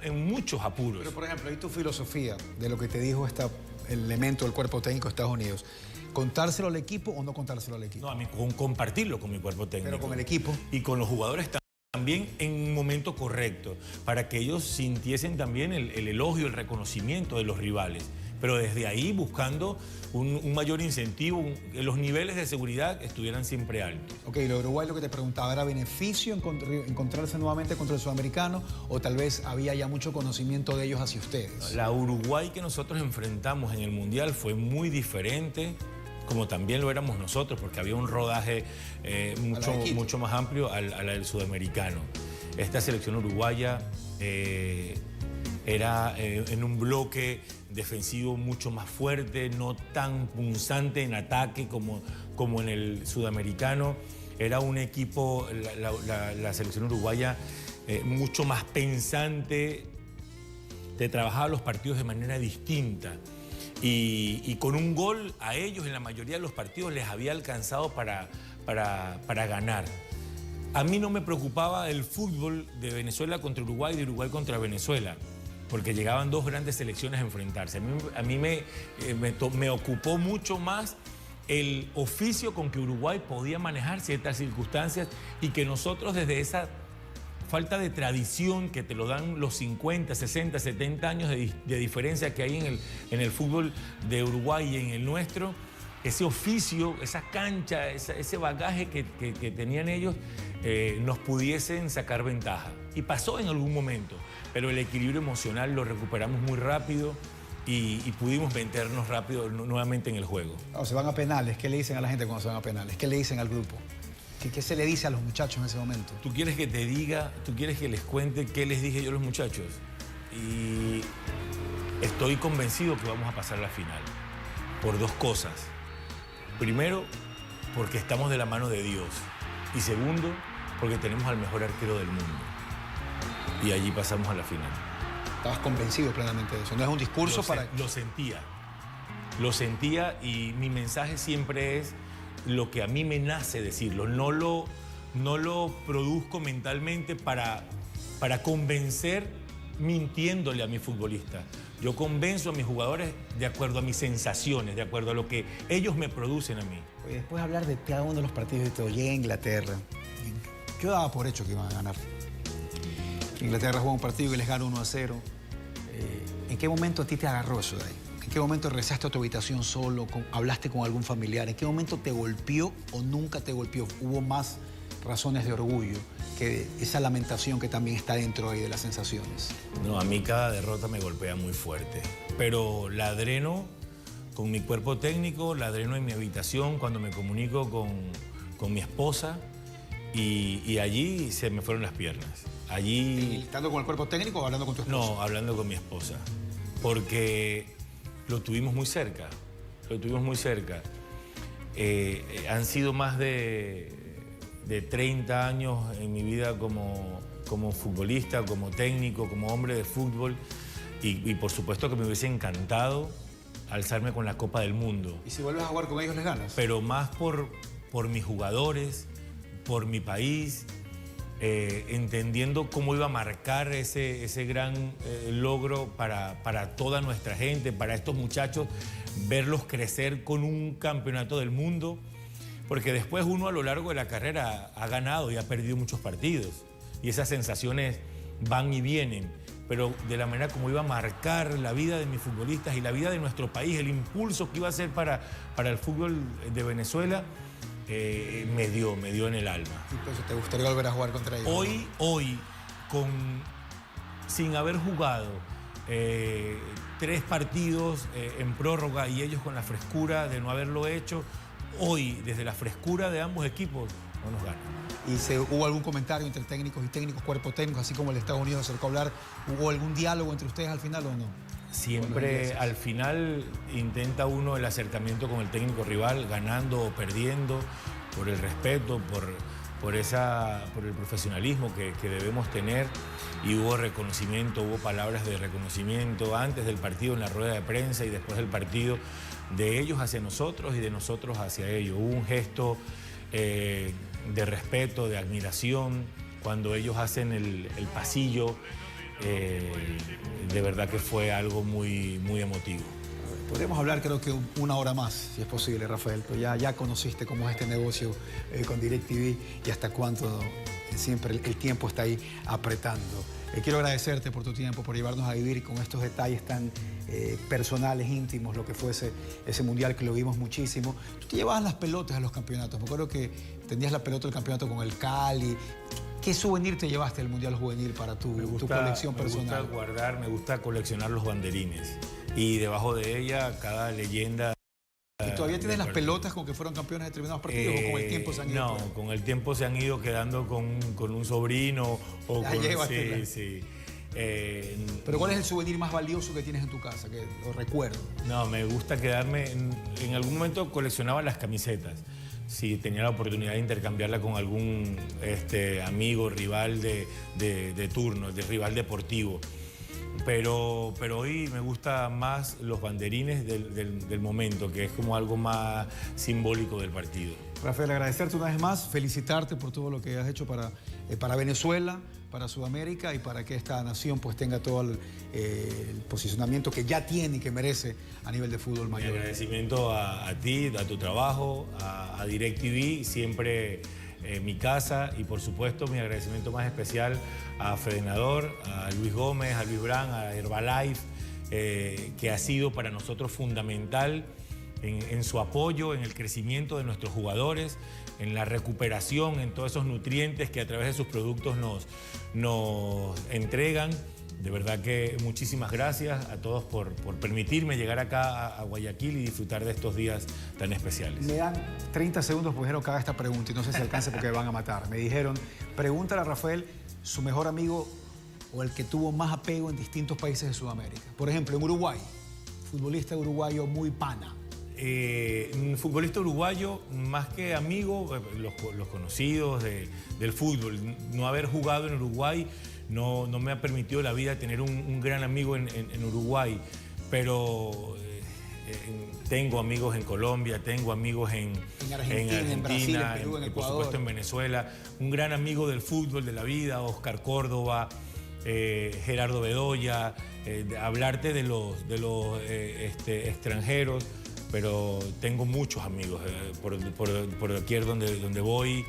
en muchos apuros. Pero, por ejemplo, ahí tu filosofía de lo que te dijo el elemento del cuerpo técnico de Estados Unidos, ¿contárselo al equipo o no contárselo al equipo? No, a mí compartirlo con mi cuerpo técnico. Pero con el equipo. Y con los jugadores también en un momento correcto, para que ellos sintiesen también el elogio, el reconocimiento de los rivales. Pero desde ahí buscando un mayor incentivo, que los niveles de seguridad estuvieran siempre altos. Ok, lo de Uruguay, lo que te preguntaba, ¿era beneficio encontrarse nuevamente contra el sudamericano o tal vez había ya mucho conocimiento de ellos hacia ustedes? La Uruguay que nosotros enfrentamos en el Mundial fue muy diferente, como también lo éramos nosotros, porque había un rodaje mucho más amplio a la del sudamericano. Esta selección uruguaya era en un bloque defensivo mucho más fuerte, no tan punzante en ataque como en el sudamericano. Era un equipo, la selección uruguaya, mucho más pensante, te trabajaba los partidos de manera distinta. Y con un gol a ellos en la mayoría de los partidos les había alcanzado para ganar. A mí no me preocupaba el fútbol de Venezuela contra Uruguay y de Uruguay contra Venezuela, porque llegaban dos grandes selecciones a enfrentarse. A mí me ocupó mucho más el oficio con que Uruguay podía manejar ciertas circunstancias y que nosotros desde esa falta de tradición que te lo dan los 50, 60, 70 años de diferencia que hay en el fútbol de Uruguay y en el nuestro, ese oficio, esa cancha, ese bagaje que tenían ellos, nos pudiesen sacar ventaja. Y pasó en algún momento, pero el equilibrio emocional lo recuperamos muy rápido y pudimos meternos rápido nuevamente en el juego. Se van a penales. ¿Qué le dicen a la gente cuando se van a penales? ¿Qué le dicen al grupo? ¿Qué se le dice a los muchachos en ese momento? ¿Tú quieres que te diga, tú quieres que les cuente qué les dije yo a los muchachos? Y estoy convencido que vamos a pasar la final por dos cosas. Primero, porque estamos de la mano de Dios. Y segundo, porque tenemos al mejor arquero del mundo. Y allí pasamos a la final. Estabas convencido plenamente de eso. No es un discurso para... Lo sentía y mi mensaje siempre es lo que a mí me nace decirlo. No lo produzco mentalmente para convencer mintiéndole a mi futbolista. Yo convenzo a mis jugadores de acuerdo a mis sensaciones, de acuerdo a lo que ellos me producen a mí. Oye, después de hablar de cada uno de los partidos, yo llegué a Inglaterra. Yo daba por hecho que iban a ganar. Inglaterra juega un partido y les gana 1-0. ¿En qué momento a ti te agarró eso de ahí? ¿En qué momento regresaste a tu habitación solo? ¿Hablaste con algún familiar? ¿En qué momento te golpeó o nunca te golpeó? ¿Hubo más razones de orgullo que esa lamentación que también está dentro ahí de las sensaciones? No, a mí cada derrota me golpea muy fuerte. Pero la dreno con mi cuerpo técnico, la dreno en mi habitación cuando me comunico con mi esposa y allí se me fueron las piernas. Allí... ¿Estando con el cuerpo técnico o hablando con tu esposa? No, hablando con mi esposa. Porque lo tuvimos muy cerca. lo tuvimos muy cerca. Han sido más de 30 años en mi vida como futbolista, como técnico, como hombre de fútbol y por supuesto que me hubiese encantado alzarme con la Copa del Mundo. ¿Y si vuelves a jugar con ellos les ganas? Pero más por mis jugadores, por mi país, entendiendo cómo iba a marcar ese gran logro para toda nuestra gente, para estos muchachos, verlos crecer con un campeonato del mundo, porque después uno a lo largo de la carrera ha ganado y ha perdido muchos partidos y esas sensaciones van y vienen, pero de la manera como iba a marcar la vida de mis futbolistas y la vida de nuestro país, el impulso que iba a ser para el fútbol de Venezuela, me dio en el alma. Entonces, ¿te gustaría volver a jugar contra ellos? Hoy sin haber jugado 3 partidos en prórroga y ellos con la frescura de no haberlo hecho, hoy, desde la frescura de ambos equipos, no nos ganan. ¿Y hubo algún comentario entre técnicos y técnicos, cuerpo técnico, así como el Estados Unidos acercó a hablar? ¿Hubo algún diálogo entre ustedes al final o no? Siempre al final intenta uno el acercamiento con el técnico rival, ganando o perdiendo, por el respeto, por el profesionalismo que debemos tener. Y hubo reconocimiento, hubo palabras de reconocimiento antes del partido en la rueda de prensa y después del partido, de ellos hacia nosotros y de nosotros hacia ellos. Hubo un gesto de respeto, de admiración, cuando ellos hacen el pasillo. De verdad que fue algo muy, muy emotivo. Podríamos hablar creo que una hora más, si es posible, Rafael, pero ya conociste cómo es este negocio con DirecTV y hasta cuánto siempre el tiempo está ahí apretando. Quiero agradecerte por tu tiempo, por llevarnos a vivir con estos detalles tan personales, íntimos, lo que fue ese mundial que lo vimos muchísimo. Tú te llevabas las pelotas a los campeonatos. Me acuerdo que tenías la pelota del campeonato con el Cali. ¿Qué souvenir te llevaste del Mundial Juvenil para tu colección personal? Me gusta coleccionar los banderines. Y debajo de ella, cada leyenda. ¿Y todavía tienes las pelotas con que fueron campeones de determinados partidos o con el tiempo se han ido? No, con el tiempo se han ido quedando con un sobrino o ya con... Sí. Pero ¿cuál es el souvenir más valioso que tienes en tu casa, que lo recuerdo? No, me gusta quedarme... En algún momento coleccionaba las camisetas. Si tenía la oportunidad de intercambiarla con algún amigo, rival de turno, rival deportivo. Pero hoy me gusta más los banderines del momento, que es como algo más simbólico del partido. Rafael, agradecerte una vez más, felicitarte por todo lo que has hecho para Venezuela, para Sudamérica y para que esta nación pues tenga todo el posicionamiento que ya tiene y que merece a nivel de fútbol mayor. Mi agradecimiento a ti, a tu trabajo, a DirecTV, siempre mi casa, y por supuesto mi agradecimiento más especial a Fedenador, a Luis Gómez, a Luis Brand, a Herbalife, que ha sido para nosotros fundamental en su apoyo, en el crecimiento de nuestros jugadores, en la recuperación, en todos esos nutrientes que a través de sus productos nos entregan. De verdad que muchísimas gracias a todos por permitirme llegar acá a Guayaquil y disfrutar de estos días tan especiales. Me dan 30 segundos porque dijeron que haga esta pregunta y no sé si alcance porque me van a matar. Me dijeron, pregúntale a Rafael su mejor amigo o el que tuvo más apego en distintos países de Sudamérica. Por ejemplo, en Uruguay, futbolista uruguayo muy pana. Un futbolista uruguayo, más que amigo, los conocidos del fútbol. No haber jugado en Uruguay no me ha permitido la vida tener un gran amigo en Uruguay, pero tengo amigos en Colombia, tengo amigos en Argentina, en Brasil, en Perú, en por Ecuador. supuesto en Venezuela. Un gran amigo del fútbol, de la vida, Oscar Córdoba, Gerardo Bedoya, hablarte de los extranjeros, pero tengo muchos amigos por doquier donde voy.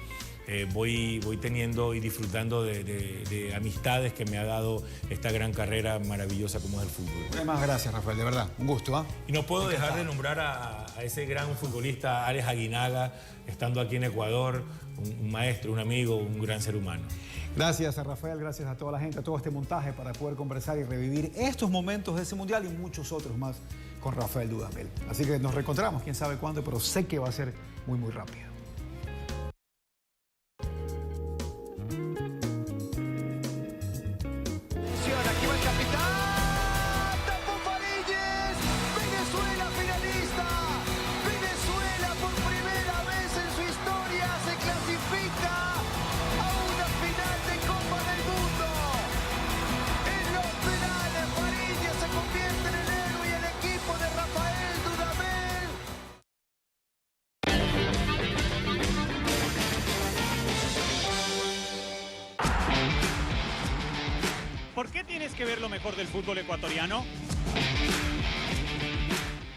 Voy teniendo y disfrutando de amistades que me ha dado esta gran carrera maravillosa como es el fútbol. Además, gracias, Rafael, de verdad, un gusto. Y no puedo dejar de nombrar a ese gran futbolista, Alex Aguinaga, estando aquí en Ecuador, un maestro, un amigo, un gran ser humano. Gracias a Rafael, gracias a toda la gente, a todo este montaje para poder conversar y revivir estos momentos de ese mundial y muchos otros más con Rafael Dudamel. Así que nos reencontramos, quién sabe cuándo, pero sé que va a ser muy, muy rápido. Aquí va el capitán, Tapo Faríñez, Venezuela finalista. ¿Por qué tienes que ver lo mejor del fútbol ecuatoriano?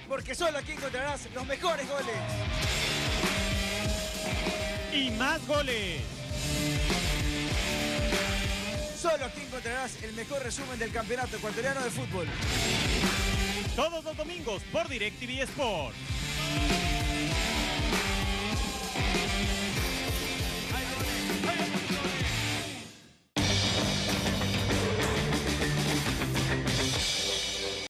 Porque solo aquí encontrarás los mejores goles. Y más goles. Solo aquí encontrarás el mejor resumen del campeonato ecuatoriano de fútbol. Todos los domingos por DirecTV Sport.